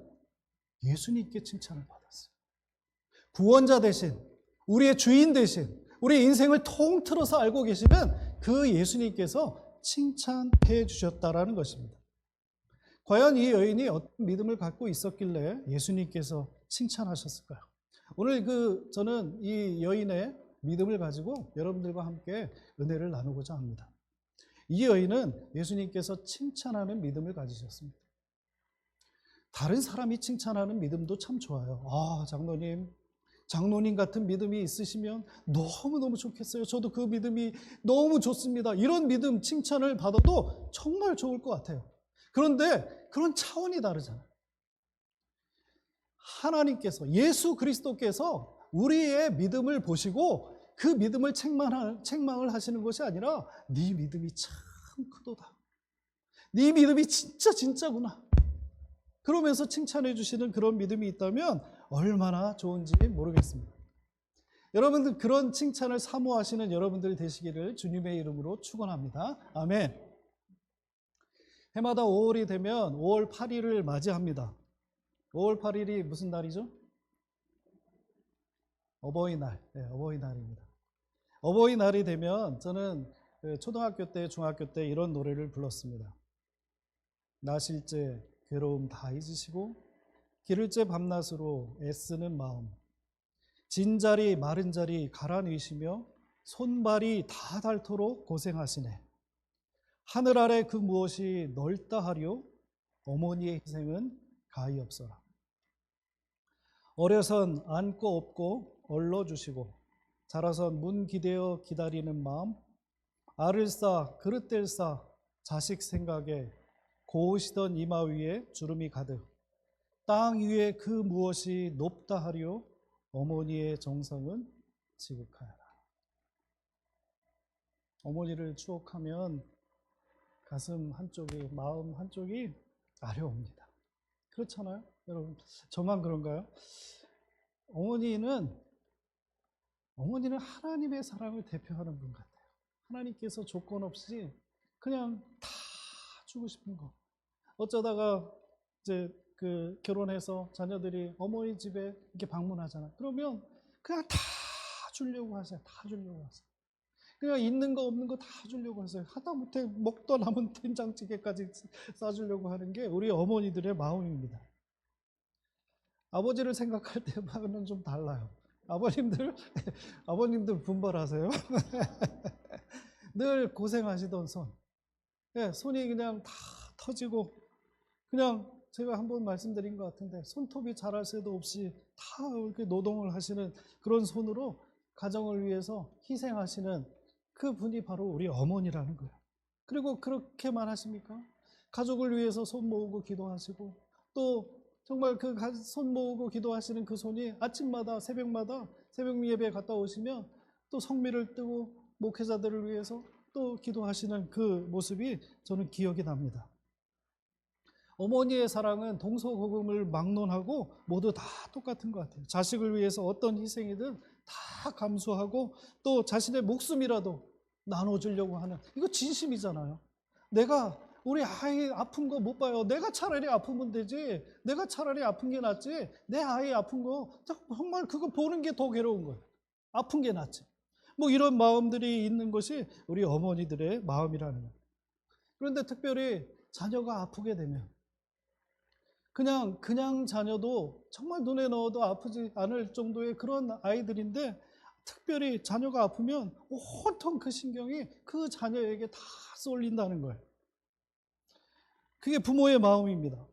예수님께 칭찬을 받았어요. 구원자 대신, 우리의 주인 대신, 우리의 인생을 통틀어서 알고 계시는 그 예수님께서 칭찬해 주셨다라는 것입니다. 과연 이 여인이 어떤 믿음을 갖고 있었길래 예수님께서 칭찬하셨을까요? 오늘 저는 이 여인의 믿음을 가지고 여러분들과 함께 은혜를 나누고자 합니다. 이 여인은 예수님께서 칭찬하는 믿음을 가지셨습니다. 다른 사람이 칭찬하는 믿음도 참 좋아요. 장로님 같은 믿음이 있으시면 너무너무 좋겠어요. 저도 그 믿음이 너무 좋습니다. 이런 믿음 칭찬을 받아도 정말 좋을 것 같아요. 그런데 그런 차원이 다르잖아요. 하나님께서, 예수 그리스도께서 우리의 믿음을 보시고 그 믿음을 책망을 하시는 것이 아니라 네 믿음이 참 크도다. 네 믿음이 진짜구나. 그러면서 칭찬해 주시는 그런 믿음이 있다면 얼마나 좋은지 모르겠습니다. 여러분들 그런 칭찬을 사모하시는 여러분들이 되시기를 주님의 이름으로 축원합니다. 아멘. 해마다 5월이 되면 5월 8일을 맞이합니다. 5월 8일이 무슨 날이죠? 어버이날. 네, 어버이날입니다. 어버이날이 되면 저는 초등학교 때, 중학교 때 이런 노래를 불렀습니다. 나실제 괴로움 다 잊으시고 기를째 밤낮으로 애쓰는 마음, 진자리 마른 자리 갈아넣으시며 손발이 다 닳도록 고생하시네. 하늘 아래 그 무엇이 넓다 하려 어머니의 희생은 가히 없어라. 어려선 안고 업고 얼러주시고 자라선 문 기대어 기다리는 마음, 알을 싸 그릇될 싸 자식 생각에 고우시던 이마 위에 주름이 가득 땅 위에 그 무엇이 높다 하려 어머니의 정성은 지극하여라. 어머니를 추억하면 가슴 한쪽이, 마음 한쪽이 아려옵니다. 그렇잖아요? 여러분, 저만 그런가요? 어머니는 하나님의 사랑을 대표하는 분 같아요. 하나님께서 조건 없이 그냥 다 주고 싶은 거. 어쩌다가 이제 결혼해서 자녀들이 어머니 집에 이렇게 방문하잖아요. 그러면 그냥 다 주려고 하세요. 다 주려고 하세요. 그냥 있는 거 없는 거 다 주려고 하세요. 하다못해 먹다 남은 된장찌개까지 싸주려고 하는 게 우리 어머니들의 마음입니다. 아버지를 생각할 때와는 좀 달라요. 아버님들 분발하세요. 늘 고생하시던 손. 네, 손이 그냥 다 터지고, 그냥 제가 한번 말씀드린 것 같은데, 손톱이 자랄 새도 없이 다 이렇게 노동을 하시는 그런 손으로 가정을 위해서 희생하시는 그 분이 바로 우리 어머니라는 거예요. 그리고 그렇게만 하십니까? 가족을 위해서 손 모으고 기도하시고, 또 정말 그 손 모으고 기도하시는 그 손이 아침마다 새벽마다 새벽 예배에 갔다 오시면 또 성미를 뜨고 목회자들을 위해서 또 기도하시는 그 모습이 저는 기억이 납니다. 어머니의 사랑은 동서고금을 막론하고 모두 다 똑같은 것 같아요. 자식을 위해서 어떤 희생이든 다 감수하고 또 자신의 목숨이라도 나눠주려고 하는, 이거 진심이잖아요. 우리 아이 아픈 거 못 봐요. 내가 차라리 아프면 되지. 내가 차라리 아픈 게 낫지. 내 아이 아픈 거 정말 그거 보는 게 더 괴로운 거예요. 아픈 게 낫지. 뭐 이런 마음들이 있는 것이 우리 어머니들의 마음이라는 거예요. 그런데 특별히 자녀가 아프게 되면 그냥 자녀도 정말 눈에 넣어도 아프지 않을 정도의 그런 아이들인데, 특별히 자녀가 아프면 온통 그 신경이 그 자녀에게 다 쏠린다는 거예요. 그게 부모의 마음입니다.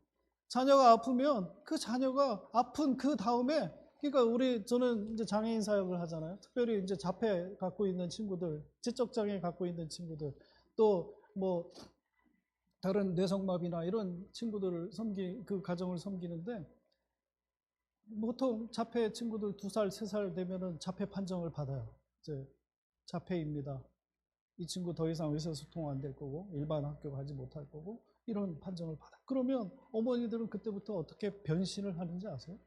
자녀가 아프면 그 자녀가 아픈 그 다음에, 그러니까 저는 이제 장애인 사역을 하잖아요. 특별히 이제 자폐 갖고 있는 친구들, 지적 장애 갖고 있는 친구들, 또 뭐 다른 뇌성마비나 이런 친구들을 그 가정을 섬기는데, 보통 자폐 친구들 2살, 3살 되면은 자폐 판정을 받아요. 이제 자폐입니다. 이 친구 더 이상 의사소통 안 될 거고 일반 학교 가지 못할 거고 이런 판정을 받아. 그러면 어머니들은 그때부터 어떻게 변신을 하는지 아세요?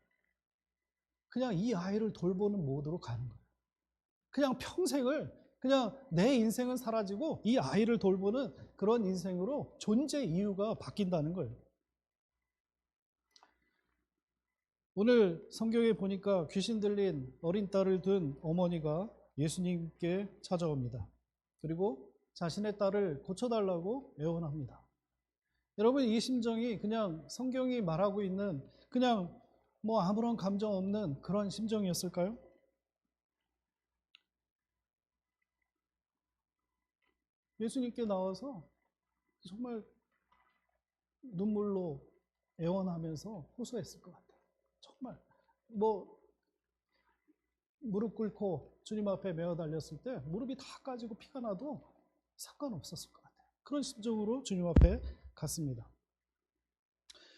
그냥 이 아이를 돌보는 모드로 가는 거예요. 그냥 평생을 그냥 내 인생은 사라지고 이 아이를 돌보는 그런 인생으로 존재 이유가 바뀐다는 거예요. 오늘 성경에 보니까 귀신 들린 어린 딸을 둔 어머니가 예수님께 찾아옵니다. 그리고 자신의 딸을 고쳐달라고 애원합니다. 여러분, 이 심정이 그냥 성경이 말하고 있는 그냥 뭐 아무런 감정 없는 그런 심정이었을까요? 예수님께 나와서 정말 눈물로 애원하면서 호소했을 것 같아요. 정말 뭐 무릎 꿇고 주님 앞에 메어 달렸을 때 무릎이 다 까지고 피가 나도 상관없었을 것 같아요. 그런 심정으로 주님 앞에 갔습니다.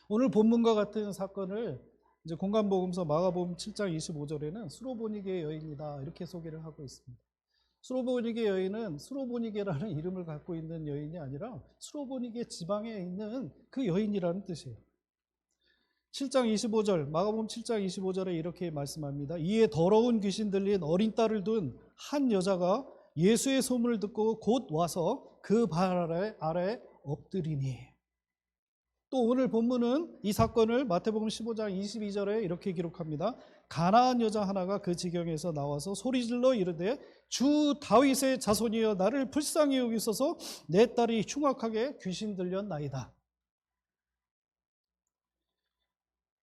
오늘 본문과 같은 사건을 이제 공간복음서 마가복음 7장 25절에는 수로보니게의 여인이다 이렇게 소개를 하고 있습니다. 수로보니게 여인은 수로보니게라는 이름을 갖고 있는 여인이 아니라 수로보니게 지방에 있는 그 여인이라는 뜻이에요. 7장 25절, 마가복음 7장 25절에 이렇게 말씀합니다. 이에 더러운 귀신 들린 어린 딸을 둔 한 여자가 예수의 소문을 듣고 곧 와서 그 발 아래 엎드리니. 또 오늘 본문은 이 사건을 마태복음 15장 22절에 이렇게 기록합니다. 가나안 여자 하나가 그 지경에서 나와서 소리질러 이르되 주 다윗의 자손이여 나를 불쌍히 여기소서 내 딸이 흉악하게 귀신 들렸나이다.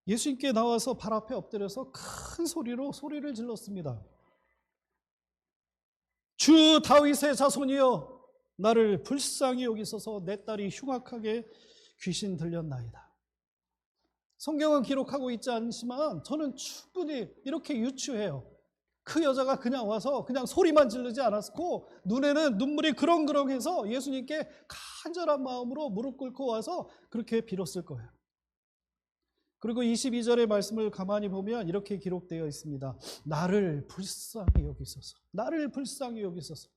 예수님께 나와서 발 앞에 엎드려서 큰 소리로 소리를 질렀습니다. 주 다윗의 자손이여 나를 불쌍히 여기소서 내 딸이 흉악하게 귀신 들렸나이다. 성경은 기록하고 있지 않지만 저는 충분히 이렇게 유추해요. 그 여자가 그냥 와서 그냥 소리만 지르지 않았고 눈에는 눈물이 그렁그렁해서 예수님께 간절한 마음으로 무릎 꿇고 와서 그렇게 빌었을 거예요. 그리고 22절의 말씀을 가만히 보면 이렇게 기록되어 있습니다. 나를 불쌍히 여기소서. 나를 불쌍히 여기소서.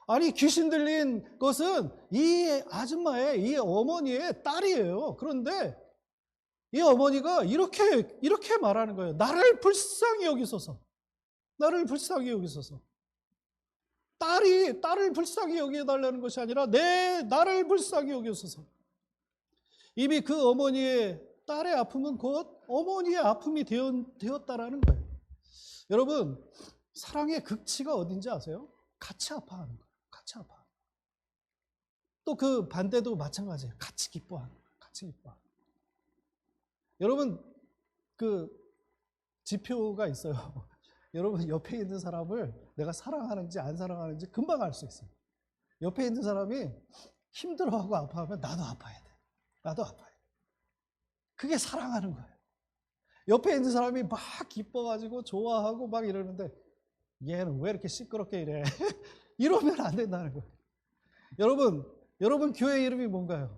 아니, 귀신 들린 것은 이 아줌마의, 이 어머니의 딸이에요. 그런데 이 어머니가 이렇게 말하는 거예요. 나를 불쌍히 여기소서. 나를 불쌍히 여기소서. 딸을 불쌍히 여겨달라는 것이 아니라 나를 불쌍히 여기소서. 이미 그 어머니의 딸의 아픔은 곧 어머니의 아픔이 되었다라는 거예요. 여러분, 사랑의 극치가 어딘지 아세요? 같이 아파하는 거예요. 같이 아파. 또 그 반대도 마찬가지예요. 같이 기뻐하는 거예요. 같이 기뻐하는 거예요. 여러분, 그 지표가 있어요. 여러분, 옆에 있는 사람을 내가 사랑하는지 안 사랑하는지 금방 알 수 있어요. 옆에 있는 사람이 힘들어하고 아파하면 나도 아파야 돼. 나도 아파야 돼. 그게 사랑하는 거예요. 옆에 있는 사람이 막 기뻐가지고 좋아하고 막 이러는데 얘는 왜 이렇게 시끄럽게 이래? 이러면 안 된다는 거예요. 여러분 교회 이름이 뭔가요?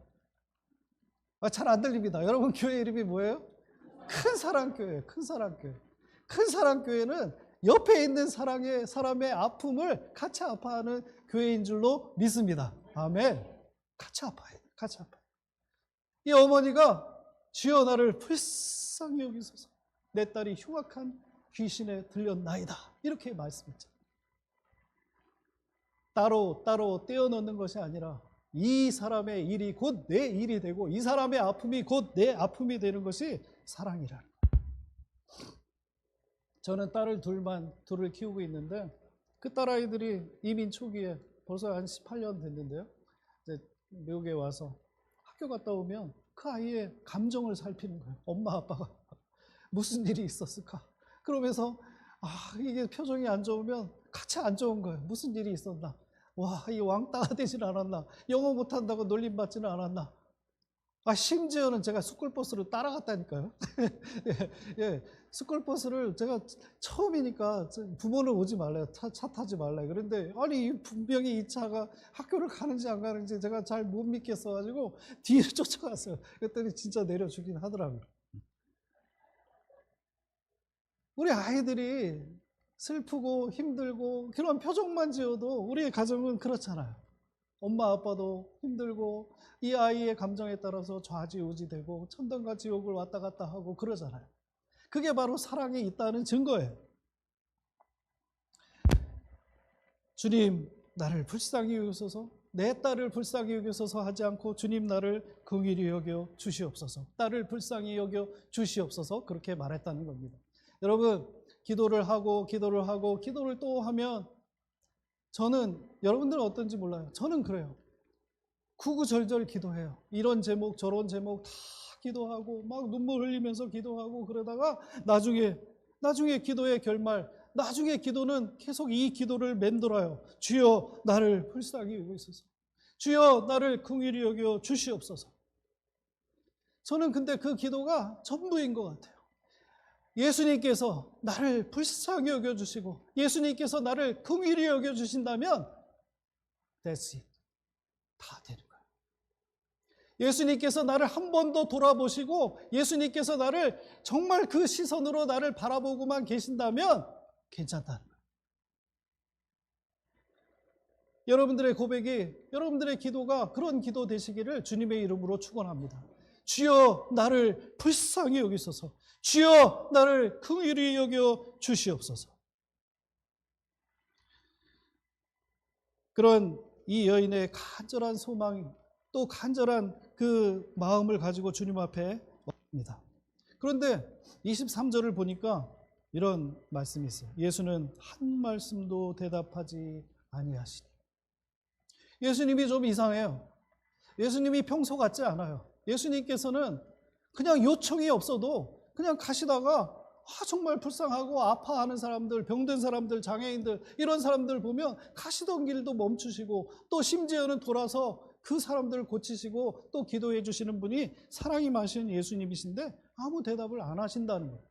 잘 안 들립니다. 여러분 교회 이름이 뭐예요? 큰 사랑교회예요. 큰 사랑교회. 큰 사랑교회는 옆에 있는 사람의 아픔을 같이 아파하는 교회인 줄로 믿습니다. 아멘. 같이 아파요. 같이 아파요. 이 어머니가 주여 나를 불쌍히 여기소서 내 딸이 흉악한 귀신에 들렸나이다 이렇게 말씀했죠. 따로 떼어놓는 것이 아니라 이 사람의 일이 곧 내 일이 되고 이 사람의 아픔이 곧 내 아픔이 되는 것이 사랑이라는 거예요. 저는 딸을 둘을 키우고 있는데 그 딸아이들이 이민 초기에 벌써 한 18년 됐는데요. 이제 미국에 와서 학교 갔다 오면 그 아이의 감정을 살피는 거예요. 엄마 아빠가 무슨 일이 있었을까? 그러면서 이게 표정이 안 좋으면 같이 안 좋은 거예요. 무슨 일이 있었나? 와, 이 왕따가 되진 않았나? 영어 못한다고 놀림받지는 않았나? 심지어는 제가 스쿨버스를 따라갔다니까요. 예, 스쿨버스를 제가 처음이니까 부모는 오지 말래요. 차 타지 말래요. 그런데 분명히 이 차가 학교를 가는지 안 가는지 제가 잘 못 믿겠어가지고 뒤를 쫓아갔어요. 그랬더니 진짜 내려주긴 하더라고요. 우리 아이들이 슬프고 힘들고 그런 표정만 지어도 우리의 가정은 그렇잖아요. 엄마 아빠도 힘들고 이 아이의 감정에 따라서 좌지우지되고 천당과 지옥을 왔다 갔다 하고 그러잖아요. 그게 바로 사랑이 있다는 증거예요. 주님 나를 불쌍히 여기소서, 내 딸을 불쌍히 여기소서 하지 않고 주님 나를 긍휼히 여겨 주시옵소서, 딸을 불쌍히 여겨 주시옵소서 그렇게 말했다는 겁니다. 여러분 기도를 하고 기도를 또 하면 저는 여러분들은 어떤지 몰라요. 저는 그래요. 구구절절 기도해요. 이런 제목 저런 제목 다 기도하고 막 눈물 흘리면서 기도하고 그러다가 나중에 기도의 결말, 나중에 기도는 계속 이 기도를 맴돌아요. 주여 나를 불쌍히 여기소서, 주여 나를 긍휼히 여겨 주시옵소서. 저는 근데 그 기도가 전부인 것 같아요. 예수님께서 나를 불쌍히 여겨주시고 예수님께서 나를 긍휼히 여겨주신다면 that's it. 다 되는 거예요. 예수님께서 나를 한 번 더 돌아보시고 예수님께서 나를 정말 그 시선으로 나를 바라보고만 계신다면 괜찮다는 거예요. 여러분들의 고백이, 여러분들의 기도가 그런 기도 되시기를 주님의 이름으로 축원합니다. 주여 나를 불쌍히 여기소서, 주여 나를 긍휼히 여겨 주시옵소서. 그런 이 여인의 간절한 소망, 또 간절한 그 마음을 가지고 주님 앞에 왔습니다. 그런데 23절을 보니까 이런 말씀이 있어요. 예수는 한 말씀도 대답하지 아니하시니. 예수님이 좀 이상해요. 예수님이 평소 같지 않아요. 예수님께서는 그냥 요청이 없어도 그냥 가시다가 정말 불쌍하고 아파하는 사람들, 병든 사람들, 장애인들 이런 사람들 보면 가시던 길도 멈추시고 또 심지어는 돌아서 그 사람들을 고치시고 또 기도해 주시는 분이 사랑이 많으신 예수님이신데 아무 대답을 안 하신다는 거예요.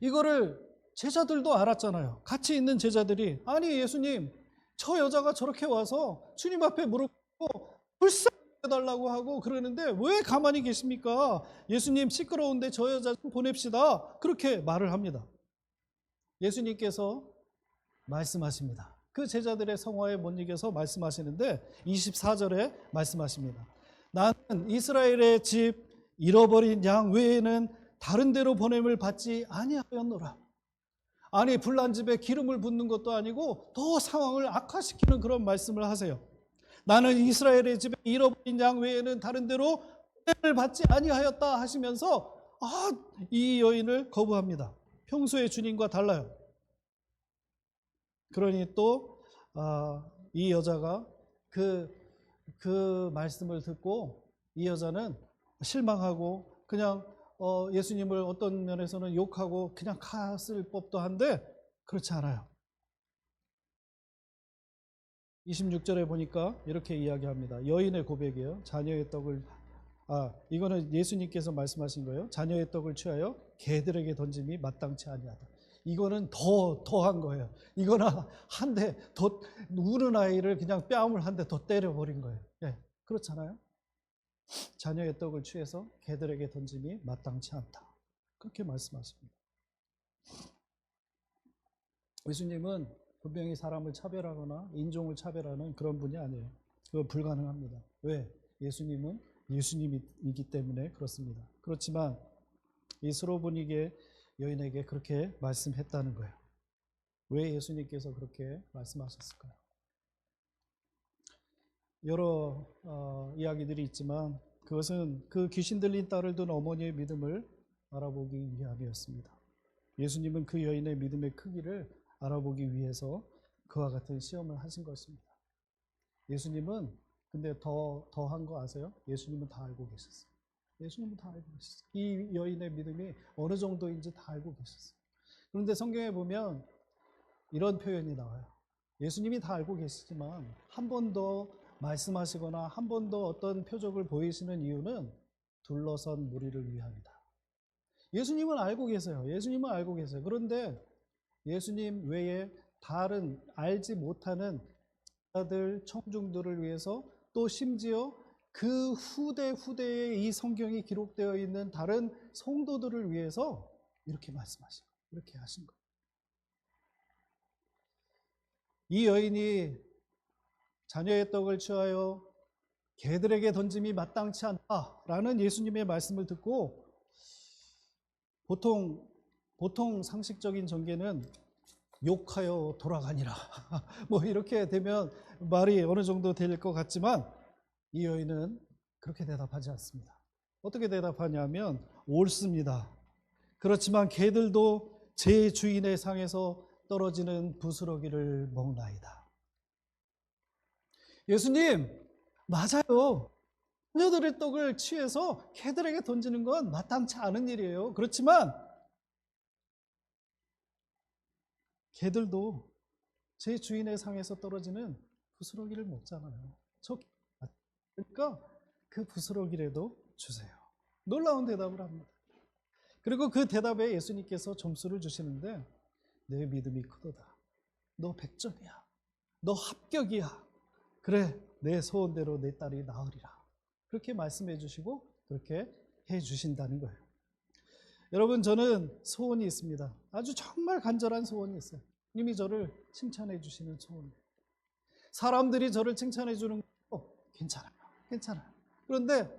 이거를 제자들도 알았잖아요. 같이 있는 제자들이 아니 예수님 저 여자가 저렇게 와서 주님 앞에 무릎 꿇고 불쌍히 해달라고 하고 그러는데 왜 가만히 계십니까? 예수님 시끄러운데 저 여자 좀 보냅시다. 그렇게 말을 합니다. 예수님께서 말씀하십니다. 그 제자들의 성화에 못 이겨서 말씀하시는데 24절에 말씀하십니다. 나는 이스라엘의 집 잃어버린 양 외에는 다른 데로 보냄을 받지 아니하였노라. 아니 불난 집에 기름을 붓는 것도 아니고 더 상황을 악화시키는 그런 말씀을 하세요. 나는 이스라엘의 집에 잃어버린 양 외에는 다른 데로 보냄을 받지 아니하였다 하시면서 이 여인을 거부합니다. 평소에 주님과 달라요. 그러니 또 이 여자가 그 말씀을 듣고 이 여자는 실망하고 그냥 예수님을 어떤 면에서는 욕하고 그냥 갔을 법도 한데 그렇지 않아요. 26절에 보니까 이렇게 이야기합니다. 여인의 고백이에요. 자녀의 떡을 이거는 예수님께서 말씀하신 거예요. 자녀의 떡을 취하여 개들에게 던짐이 마땅치 아니하다. 이거는 더한 거예요. 이거는 한 대 더 우는 아이를 그냥 뺨을 한 대 더 때려버린 거예요. 예, 그렇잖아요. 자녀의 떡을 취해서 개들에게 던짐이 마땅치 않다. 그렇게 말씀하십니다. 예수님은 분명히 사람을 차별하거나 인종을 차별하는 그런 분이 아니에요. 그건 불가능합니다. 왜? 예수님은 예수님이기 때문에 그렇습니다. 그렇지만 이 스로보니게 여인에게 그렇게 말씀했다는 거예요. 왜 예수님께서 그렇게 말씀하셨을까요? 여러 이야기들이 있지만 그것은 그 귀신 들린 딸을 둔 어머니의 믿음을 알아보기 위함이었습니다. 예수님은 그 여인의 믿음의 크기를 알아보기 위해서 그와 같은 시험을 하신 것입니다. 예수님은 근데 더한 거 아세요? 예수님은 다 알고 계셨어요. 예수님은 다 알고 계셨어요. 이 여인의 믿음이 어느 정도인지 다 알고 계셨어요. 그런데 성경에 보면 이런 표현이 나와요. 예수님이 다 알고 계시지만 한 번 더 말씀하시거나 한 번 더 어떤 표적을 보이시는 이유는 둘러선 무리를 위함이다. 예수님은 알고 계세요. 예수님은 알고 계세요. 그런데 예수님 외에 다른 알지 못하는 자들, 청중들을 위해서 또 심지어 그 후대에 이 성경이 기록되어 있는 다른 성도들을 위해서 이렇게 말씀하신 거예요. 이렇게 하신 거예요. 이 여인이 자녀의 떡을 취하여 개들에게 던짐이 마땅치 않다라는 예수님의 말씀을 듣고 보통 상식적인 전개는 욕하여 돌아가니라. 뭐 이렇게 되면 말이 어느 정도 될 것 같지만 이 여인은 그렇게 대답하지 않습니다. 어떻게 대답하냐면 옳습니다. 그렇지만 개들도 제 주인의 상에서 떨어지는 부스러기를 먹나이다. 예수님, 맞아요. 자녀들의 떡을 취해서 개들에게 던지는 건 마땅치 않은 일이에요. 그렇지만 개들도 제 주인의 상에서 떨어지는 부스러기를 먹잖아요. 그러니까 그 부스러기라도 주세요. 놀라운 대답을 합니다. 그리고 그 대답에 예수님께서 점수를 주시는데 내 믿음이 크도다. 너 100점이야. 너 합격이야. 그래, 내 소원대로 내 딸이 나으리라. 그렇게 말씀해 주시고 그렇게 해 주신다는 거예요. 여러분, 저는 소원이 있습니다. 아주 정말 간절한 소원이 있어요. 님이 저를 칭찬해 주시는 소원이에요. 사람들이 저를 칭찬해 주는 거 괜찮아요. 괜찮아요. 그런데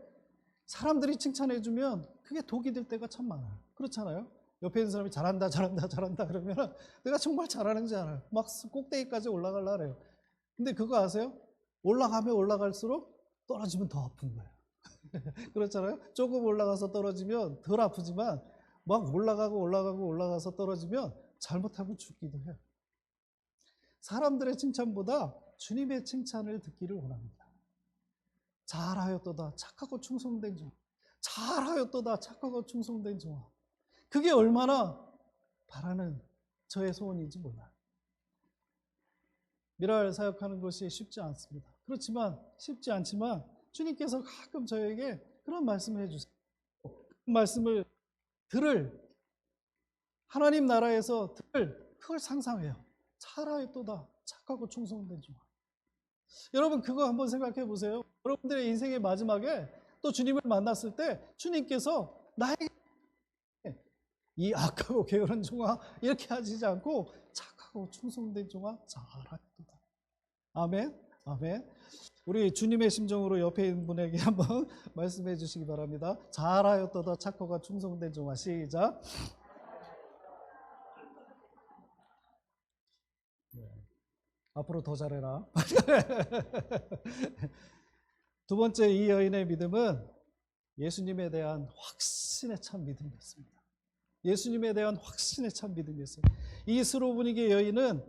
사람들이 칭찬해 주면 그게 독이 될 때가 참 많아요. 그렇잖아요. 옆에 있는 사람이 잘한다 잘한다 잘한다 그러면 내가 정말 잘하는지 알아요. 막 꼭대기까지 올라가려고 해요. 근데 그거 아세요? 올라가면 올라갈수록 떨어지면 더 아픈 거예요. 그렇잖아요. 조금 올라가서 떨어지면 덜 아프지만 막 올라가고 올라가고 올라가서 떨어지면 잘못하면 죽기도 해요. 사람들의 칭찬보다 주님의 칭찬을 듣기를 원합니다. 잘하였도다 착하고 충성된 종. 잘하였도다 착하고 충성된 종아. 그게 얼마나 바라는 저의 소원인지 몰라요. 미랄 사역하는 것이 쉽지 않습니다. 그렇지만 쉽지 않지만 주님께서 가끔 저에게 그런 말씀을 해주세요. 그 말씀을 들을 하나님 나라에서 들을 그걸 상상해요. 잘하였도다 착하고 충성된 종아. 여러분 그거 한번 생각해 보세요. 여러분들의 인생의 마지막에 또 주님을 만났을 때 주님께서 나에게 이 악하고 게으른 종아 이렇게 하시지 않고 착하고 충성된 종아 잘하였도다. 아멘. 아멘. 우리 주님의 심정으로 옆에 있는 분에게 한번 말씀해 주시기 바랍니다. 잘하였도다 착하고 충성된 종아. 시작. 앞으로 더 잘해라. 두 번째, 이 여인의 믿음은 예수님에 대한 확신에 찬 믿음이었습니다. 예수님에 대한 확신에 찬 믿음이었어요. 이 스로브니게 여인은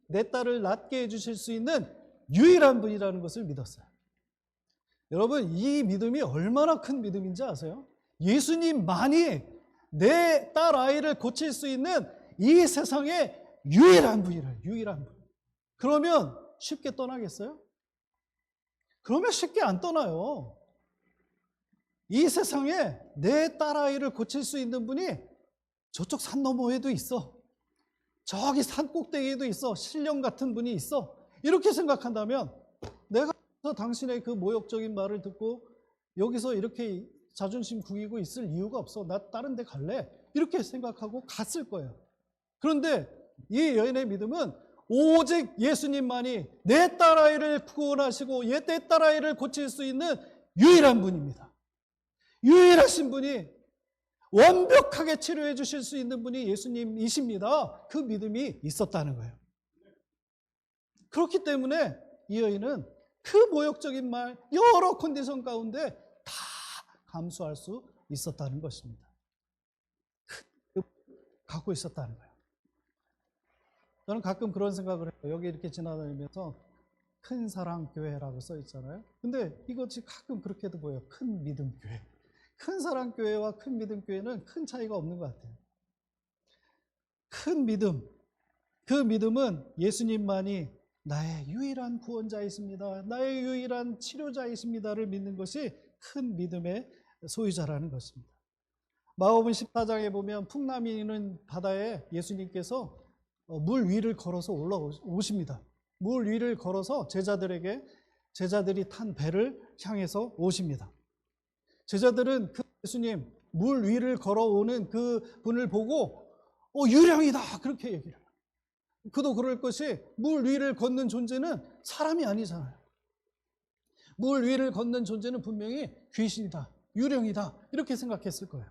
내 딸을 낫게 해주실 수 있는 유일한 분이라는 것을 믿었어요. 여러분, 이 믿음이 얼마나 큰 믿음인지 아세요? 예수님만이 내 딸 아이를 고칠 수 있는 이 세상의 유일한 분이래요. 유일한 분. 그러면 쉽게 떠나겠어요? 그러면 쉽게 안 떠나요. 이 세상에 내 딸아이를 고칠 수 있는 분이 저쪽 산 너머에도 있어. 저기 산 꼭대기에도 있어. 신령 같은 분이 있어. 이렇게 생각한다면 내가 당신의 그 모욕적인 말을 듣고 여기서 이렇게 자존심 구기고 있을 이유가 없어. 나 다른 데 갈래. 이렇게 생각하고 갔을 거예요. 그런데 이 여인의 믿음은 오직 예수님만이 내 딸아이를 구원하시고 내 딸아이를 고칠 수 있는 유일한 분입니다. 유일하신 분이 완벽하게 치료해 주실 수 있는 분이 예수님이십니다. 그 믿음이 있었다는 거예요. 그렇기 때문에 이 여인은 그 모욕적인 말 여러 컨디션 가운데 다 감수할 수 있었다는 것입니다. 갖고 있었다는 거예요. 저는 가끔 그런 생각을 해요. 여기 이렇게 지나다니면서 큰 사랑 교회라고 써 있잖아요. 근데 이것이 가끔 그렇게도 보여요. 큰 믿음 교회. 큰 사랑 교회와 큰 믿음 교회는 큰 차이가 없는 것 같아요. 큰 믿음. 그 믿음은 예수님만이 나의 유일한 구원자이십니다. 나의 유일한 치료자이십니다를 믿는 것이 큰 믿음의 소유자라는 것입니다. 마가복음 14장에 보면 풍랑이는 바다에 예수님께서 물 위를 걸어서 올라오십니다. 물 위를 걸어서 제자들이 탄 배를 향해서 오십니다. 제자들은 그 예수님 물 위를 걸어오는 그 분을 보고 유령이다 그렇게 얘기를 해요. 그도 그럴 것이 물 위를 걷는 존재는 사람이 아니잖아요. 물 위를 걷는 존재는 분명히 귀신이다, 유령이다 이렇게 생각했을 거예요.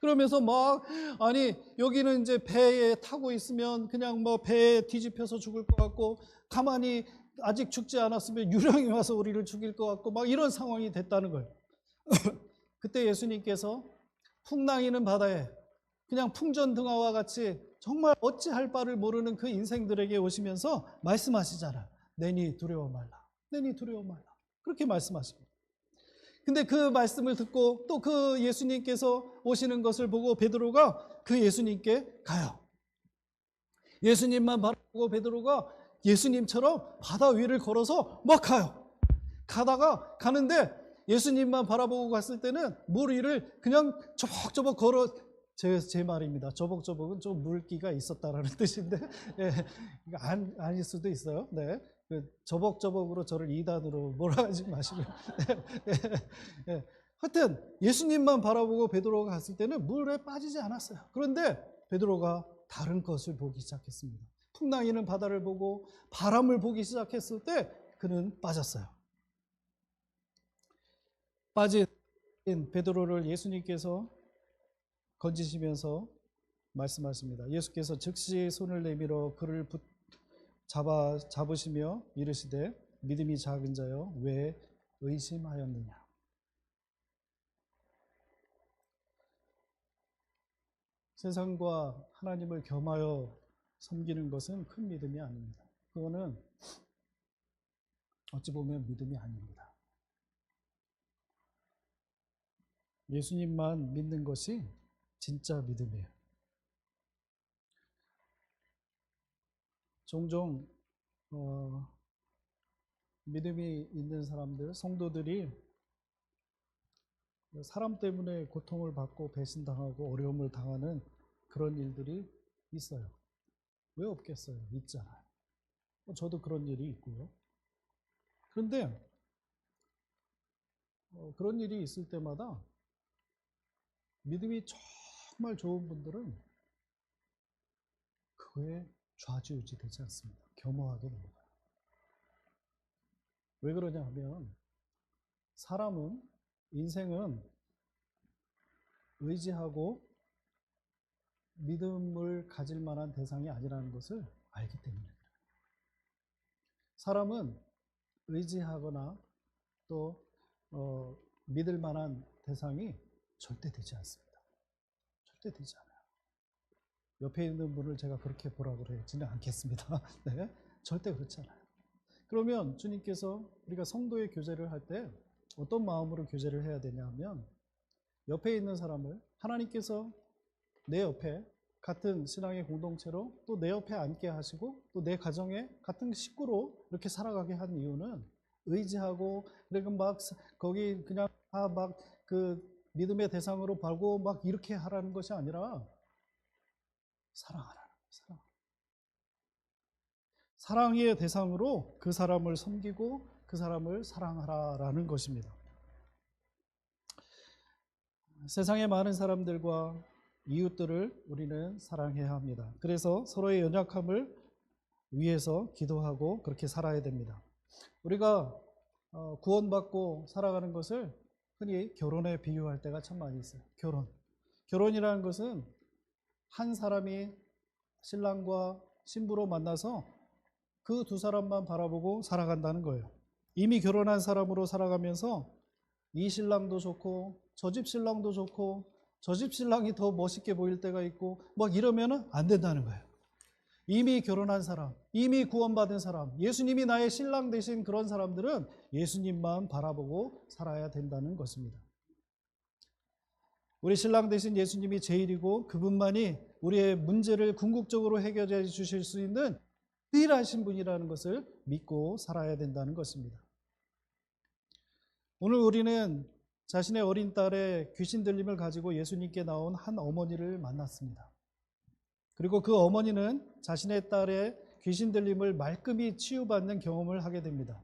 그러면서 막, 아니, 여기는 이제 배에 타고 있으면 그냥 뭐 배에 뒤집혀서 죽을 것 같고, 가만히 아직 죽지 않았으면 유령이 와서 우리를 죽일 것 같고, 막 이런 상황이 됐다는 거예요. 그때 예수님께서 풍랑이는 바다에 그냥 풍전등화와 같이 정말 어찌할 바를 모르는 그 인생들에게 오시면서 말씀하시잖아요. 내니 두려워 말라. 내니 두려워 말라. 그렇게 말씀하십니다. 근데 그 말씀을 듣고 또 그 예수님께서 오시는 것을 보고 베드로가 그 예수님께 가요. 예수님만 바라보고 베드로가 예수님처럼 바다 위를 걸어서 막 가요. 가는데 예수님만 바라보고 갔을 때는 물 위를 그냥 저벅저벅 걸어, 제 말입니다. 저벅저벅은 좀 물기가 있었다라는 뜻인데, 예, 아닐 수도 있어요. 네. 그 저벅저벅으로 저를 이단으로 몰아가지 마시고요. 예, 예. 하여튼 예수님만 바라보고 베드로가 갔을 때는 물에 빠지지 않았어요. 그런데 베드로가 다른 것을 보기 시작했습니다. 풍랑이는 바다를 보고 바람을 보기 시작했을 때 그는 빠졌어요. 빠진 베드로를 예수님께서 건지시면서 말씀하십니다. 예수께서 즉시 손을 내밀어 그를 잡으시며 이르시되 믿음이 작은 자여 왜 의심하였느냐. 세상과 하나님을 겸하여 섬기는 것은 큰 믿음이 아닙니다. 그거는 어찌 보면 믿음이 아닙니다. 예수님만 믿는 것이 진짜 믿음이에요. 종종 믿음이 있는 사람들, 성도들이 사람 때문에 고통을 받고 배신당하고 어려움을 당하는 그런 일들이 있어요. 왜 없겠어요? 있잖아요. 저도 그런 일이 있고요. 그런데 그런 일이 있을 때마다 믿음이 정말 좋은 분들은 그거에 좌지우지 되지 않습니다. 겸허하게 넘어가요. 왜 그러냐 하면 사람은, 인생은 의지하고 믿음을 가질 만한 대상이 아니라는 것을 알기 때문에 그래요. 사람은 의지하거나 또 믿을 만한 대상이 절대 되지 않습니다. 절대 되지 않아요. 옆에 있는 분을 제가 그렇게 보라 그러지는 않겠습니다. 네, 절대 그렇지 않아요. 그러면 주님께서 우리가 성도의 교제를 할 때 어떤 마음으로 교제를 해야 되냐 하면 옆에 있는 사람을 하나님께서 내 옆에 같은 신앙의 공동체로 또 내 옆에 앉게 하시고 또 내 가정에 같은 식구로 이렇게 살아가게 한 이유는 의지하고 그리고 막 거기 그냥 막 그 믿음의 대상으로 바고 막 이렇게 하라는 것이 아니라 사랑하라는 거예요. 사랑의 대상으로 그 사람을 섬기고 그 사람을 사랑하라라는 것입니다. 세상의 많은 사람들과 이웃들을 우리는 사랑해야 합니다. 그래서 서로의 연약함을 위해서 기도하고 그렇게 살아야 됩니다. 우리가 구원받고 살아가는 것을 흔히 결혼에 비유할 때가 참 많이 있어요. 결혼이라는 것은 한 사람이 신랑과 신부로 만나서 그 두 사람만 바라보고 살아간다는 거예요. 이미 결혼한 사람으로 살아가면서 이 신랑도 좋고 저 집 신랑도 좋고 저 집 신랑이 더 멋있게 보일 때가 있고 막 이러면 안 된다는 거예요. 이미 결혼한 사람, 이미 구원받은 사람, 예수님이 나의 신랑 되신 그런 사람들은 예수님만 바라보고 살아야 된다는 것입니다. 우리 신랑 되신 예수님이 제일이고 그분만이 우리의 문제를 궁극적으로 해결해 주실 수 있는 유일하신 분이라는 것을 믿고 살아야 된다는 것입니다. 오늘 우리는 자신의 어린 딸의 귀신 들림을 가지고 예수님께 나온 한 어머니를 만났습니다. 그리고 그 어머니는 자신의 딸의 귀신 들림을 말끔히 치유받는 경험을 하게 됩니다.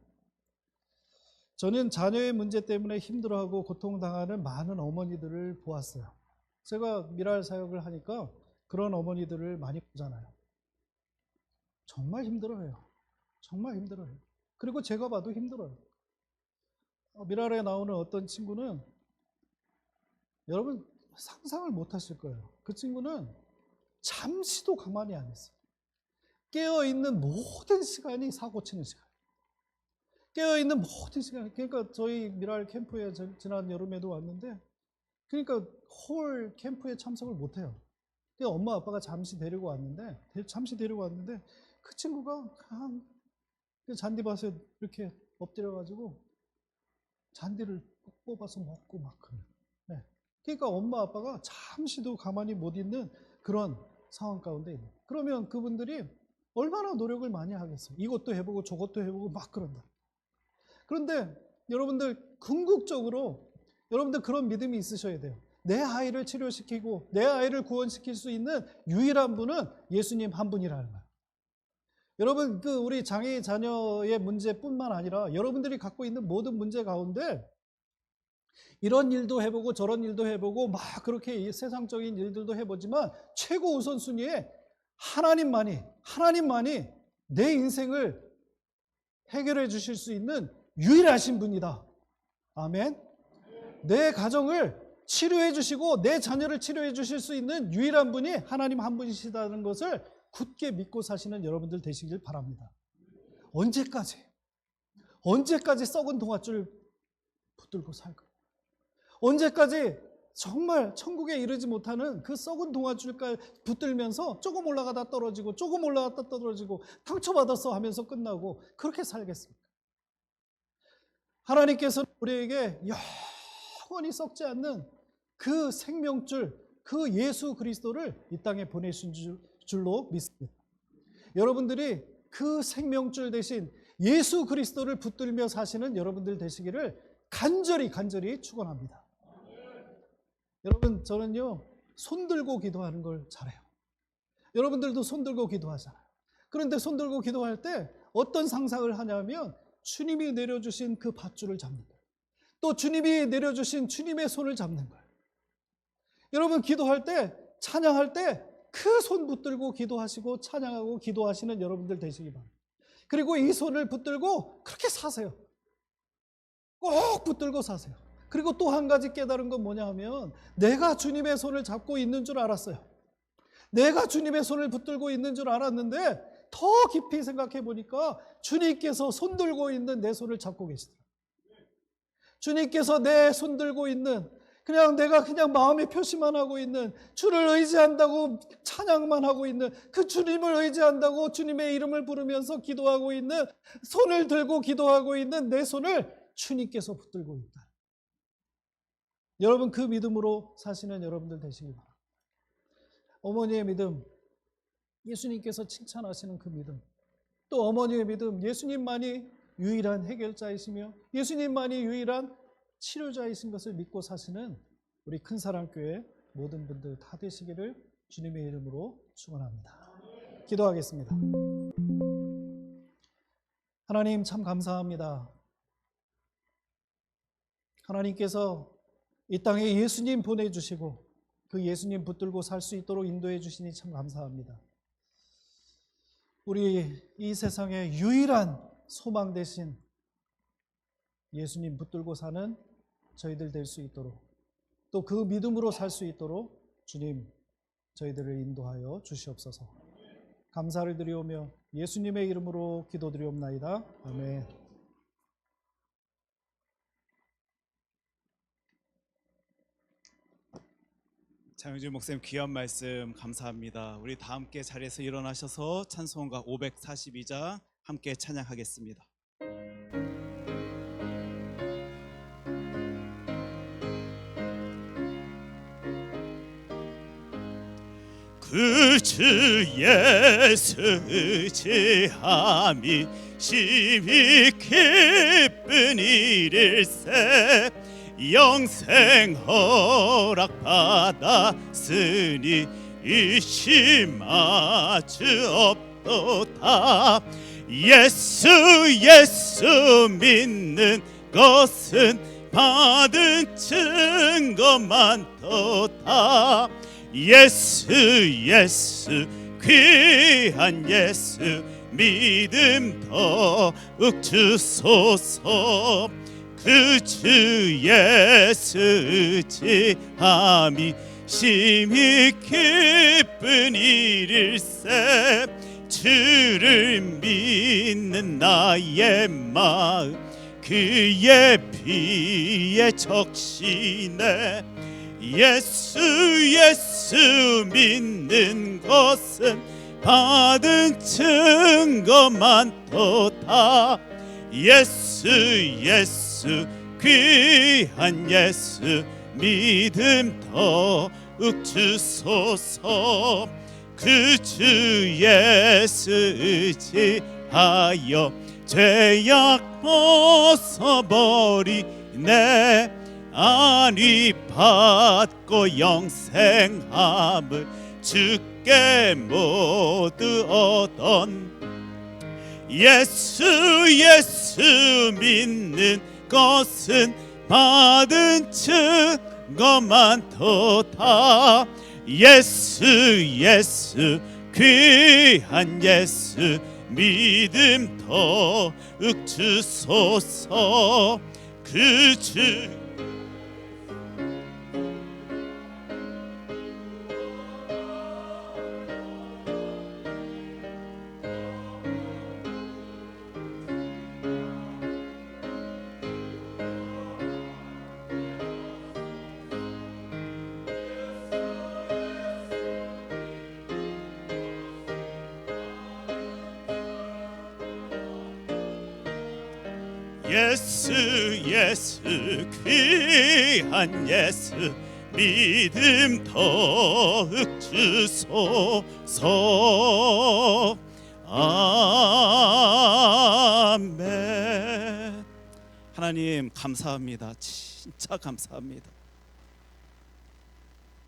저는 자녀의 문제 때문에 힘들어하고 고통당하는 많은 어머니들을 보았어요. 제가 미랄 사역을 하니까 그런 어머니들을 많이 보잖아요. 정말 힘들어해요. 정말 힘들어해요. 그리고 제가 봐도 힘들어요. 미랄에 나오는 어떤 친구는 여러분 상상을 못 하실 거예요. 그 친구는 잠시도 가만히 안 있어요. 깨어있는 모든 시간이 사고 치는 시간. 깨어있는 모든 시간. 그러니까 저희 미랄 캠프에 지난 여름에도 왔는데, 그러니까 홀 캠프에 참석을 못 해요. 엄마 아빠가 잠시 데리고 왔는데 그 친구가 그냥 잔디밭에 이렇게 엎드려가지고 잔디를 뽑아서 먹고 막 그래요. 네. 그러니까 엄마 아빠가 잠시도 가만히 못 있는 그런 상황 가운데 있는. 그러면 그분들이 얼마나 노력을 많이 하겠어요. 이것도 해보고 저것도 해보고 막 그런다. 그런데 여러분들 궁극적으로 여러분들 그런 믿음이 있으셔야 돼요. 내 아이를 치료시키고 내 아이를 구원시킬 수 있는 유일한 분은 예수님 한 분이라는 거예요. 여러분, 우리 장애 자녀의 문제뿐만 아니라 여러분들이 갖고 있는 모든 문제 가운데 이런 일도 해보고 저런 일도 해보고 막 그렇게 세상적인 일들도 해보지만 최고 우선순위에 하나님만이 내 인생을 해결해 주실 수 있는 유일하신 분이다. 아멘. 내 가정을 치료해 주시고 내 자녀를 치료해 주실 수 있는 유일한 분이 하나님 한 분이시다는 것을 굳게 믿고 사시는 여러분들 되시길 바랍니다. 언제까지 썩은 동아줄 붙들고 살까? 언제까지 정말 천국에 이르지 못하는 그 썩은 동아줄까지 붙들면서 조금 올라가다 떨어지고 조금 올라갔다 떨어지고 상처받았어 하면서 끝나고 그렇게 살겠습니까? 하나님께서는 우리에게 영원히 썩지 않는 그 생명줄, 그 예수 그리스도를 이 땅에 보내신 줄로 믿습니다. 여러분들이 그 생명줄 대신 예수 그리스도를 붙들며 사시는 여러분들 되시기를 간절히 축원합니다. 여러분, 저는요 손 들고 기도하는 걸 잘해요. 여러분들도 손 들고 기도하잖아요. 그런데 손 들고 기도할 때 어떤 상상을 하냐면 주님이 내려주신 그 밧줄을 잡는 거예요. 또 주님이 내려주신 주님의 손을 잡는 거예요. 여러분, 기도할 때, 찬양할 때 그 손 붙들고 기도하시고 찬양하고 기도하시는 여러분들 되시기 바랍니다. 그리고 이 손을 붙들고 그렇게 사세요. 꼭 붙들고 사세요. 그리고 또 한 가지 깨달은 건 뭐냐 하면 내가 주님의 손을 잡고 있는 줄 알았어요. 내가 주님의 손을 붙들고 있는 줄 알았는데 더 깊이 생각해 보니까 주님께서 손 들고 있는 내 손을 잡고 계시더라고요. 주님께서 내 손 들고 있는, 그냥 내가 그냥 마음의 표시만 하고 있는, 주를 의지한다고 찬양만 하고 있는, 그 주님을 의지한다고 주님의 이름을 부르면서 기도하고 있는, 손을 들고 기도하고 있는 내 손을 주님께서 붙들고 있다. 여러분, 그 믿음으로 사시는 여러분들 되시기 바랍니다. 어머니의 믿음, 예수님께서 칭찬하시는 그 믿음, 또 어머니의 믿음, 예수님만이 유일한 해결자이시며 예수님만이 유일한 치료자이신 것을 믿고 사시는 우리 큰사랑교회 모든 분들 다 되시기를 주님의 이름으로 축원합니다. 기도하겠습니다. 하나님, 참 감사합니다. 하나님께서 이 땅에 예수님 보내주시고 그 예수님 붙들고 살 수 있도록 인도해 주시니 참 감사합니다. 우리 이 세상의 유일한 소망 되신 예수님 붙들고 사는 저희들 될 수 있도록, 또 그 믿음으로 살 수 있도록 주님 저희들을 인도하여 주시옵소서. 감사를 드리오며 예수님의 이름으로 기도드리옵나이다. 아멘. 장영준 목사님 귀한 말씀 감사합니다. 우리 다 함께 자리에서 일어나셔서 찬송가 542장 함께 찬양하겠습니다. 그 주 예수 의지함이 심히 기쁜 일일세. 영생 허락 받았으니 의심하지 없도다. 예수 믿는 것은 받은 증거 많도다. 예수 귀한 예수 믿음 더욱 주소서. 그 주 예수 의지함이 심히 기쁜 일일세. 주를 믿는 나의 마음 그의 피에 적시네. 예수 믿는 것은 받은 증거만 도다. 예수 귀한 예수 믿음 더욱 주소서. 그 주 예수 의지하여 죄악 벗어버리네. 안위 받고 영생함을 주께 모두 얻은. 예수 믿는 것은 받은 증거만 도다. 예수 귀한 예수 믿음 더욱 주소서. 그 주 예수 귀한 예수 믿음 더욱 주소서. 아멘. 하나님 감사합니다. 진짜 감사합니다.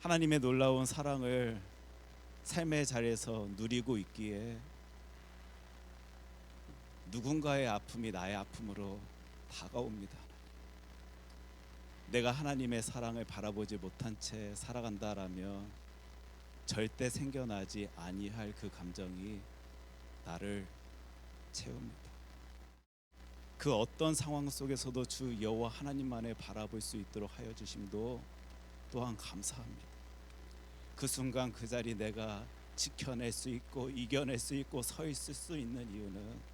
하나님의 놀라운 사랑을 삶의 자리에서 누리고 있기에 누군가의 아픔이 나의 아픔으로 다가옵니다. 내가 하나님의 사랑을 바라보지 못한 채 살아간다라면 절대 생겨나지 아니할 그 감정이 나를 채웁니다. 그 어떤 상황 속에서도 주 여호와 하나님만을 바라볼 수 있도록 하여 주심도 또한 감사합니다. 그 순간 그 자리 내가 지켜낼 수 있고 이겨낼 수 있고 서 있을 수 있는 이유는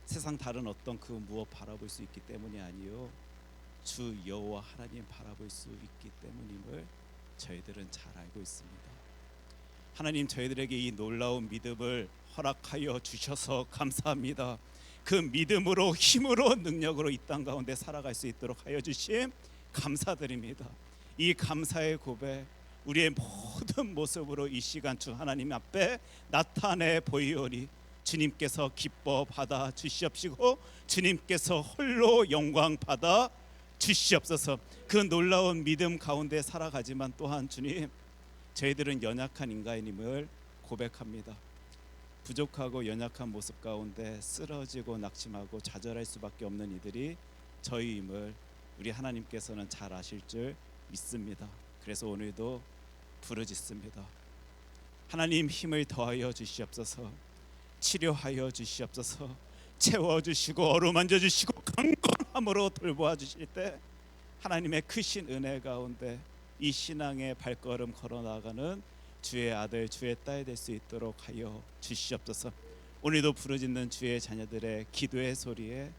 세상 다른 어떤 그 무엇 바라볼 수 있기 때문이 아니요 주 여호와 하나님 바라볼 수 있기 때문임을 저희들은 잘 알고 있습니다. 하나님 저희들에게 이 놀라운 믿음을 허락하여 주셔서 감사합니다. 그 믿음으로 힘으로 능력으로 이 땅 가운데 살아갈 수 있도록 하여 주심 감사드립니다. 이 감사의 고백 우리의 모든 모습으로 이 시간 주 하나님 앞에 나타내 보이오니 주님께서 기뻐 받아 주시옵시고 주님께서 홀로 영광 받아 주시옵소서. 그 놀라운 믿음 가운데 살아가지만 또한 주님 저희들은 연약한 인간임을 고백합니다. 부족하고 연약한 모습 가운데 쓰러지고 낙심하고 좌절할 수밖에 없는 이들이 저희임을 우리 하나님께서는 잘 아실 줄 믿습니다. 그래서 오늘도 부르짖습니다. 하나님 힘을 더하여 주시옵소서. 치료하여 주시옵소서. 채워주시고 어루만져 주시고 강건함으로 돌보아 주실 때 하나님의 크신 은혜 가운데 이 신앙의 발걸음 걸어 나가는 주의 아들 주의 딸 될 수 있도록 하여 주시옵소서. 오늘도 부르짖는 주의 자녀들의 기도의 소리에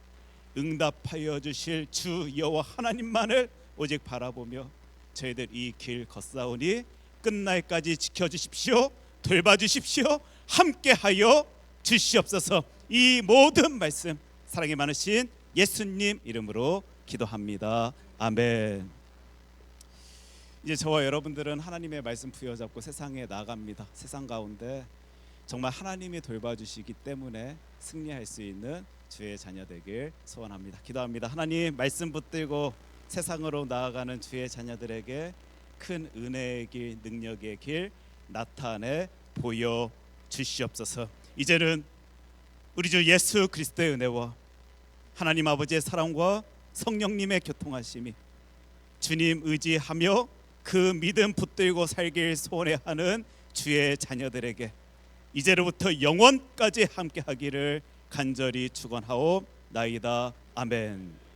응답하여 주실 주 여호와 하나님만을 오직 바라보며 저희들 이 길 걷사오니 끝날까지 지켜주십시오. 돌봐주십시오. 함께하여 주시옵소서. 이 모든 말씀 사랑이 많으신 예수님 이름으로 기도합니다. 아멘. 이제 저와 여러분들은 하나님의 말씀 부여잡고 세상에 나갑니다. 세상 가운데 정말 하나님이 돌봐주시기 때문에 승리할 수 있는 주의 자녀 되길 소원합니다. 기도합니다. 하나님 말씀 붙들고 세상으로 나아가는 주의 자녀들에게 큰 은혜의 길 능력의 길 나타내 보여 주시옵소서. 이제는 우리 주 예수 그리스도의 은혜와 하나님 아버지의 사랑과 성령님의 교통하심이 주님 의지하며 그 믿음 붙들고 살길 소원해하는 주의 자녀들에게 이제로부터 영원까지 함께하기를 간절히 축원하옵나이다. 아멘.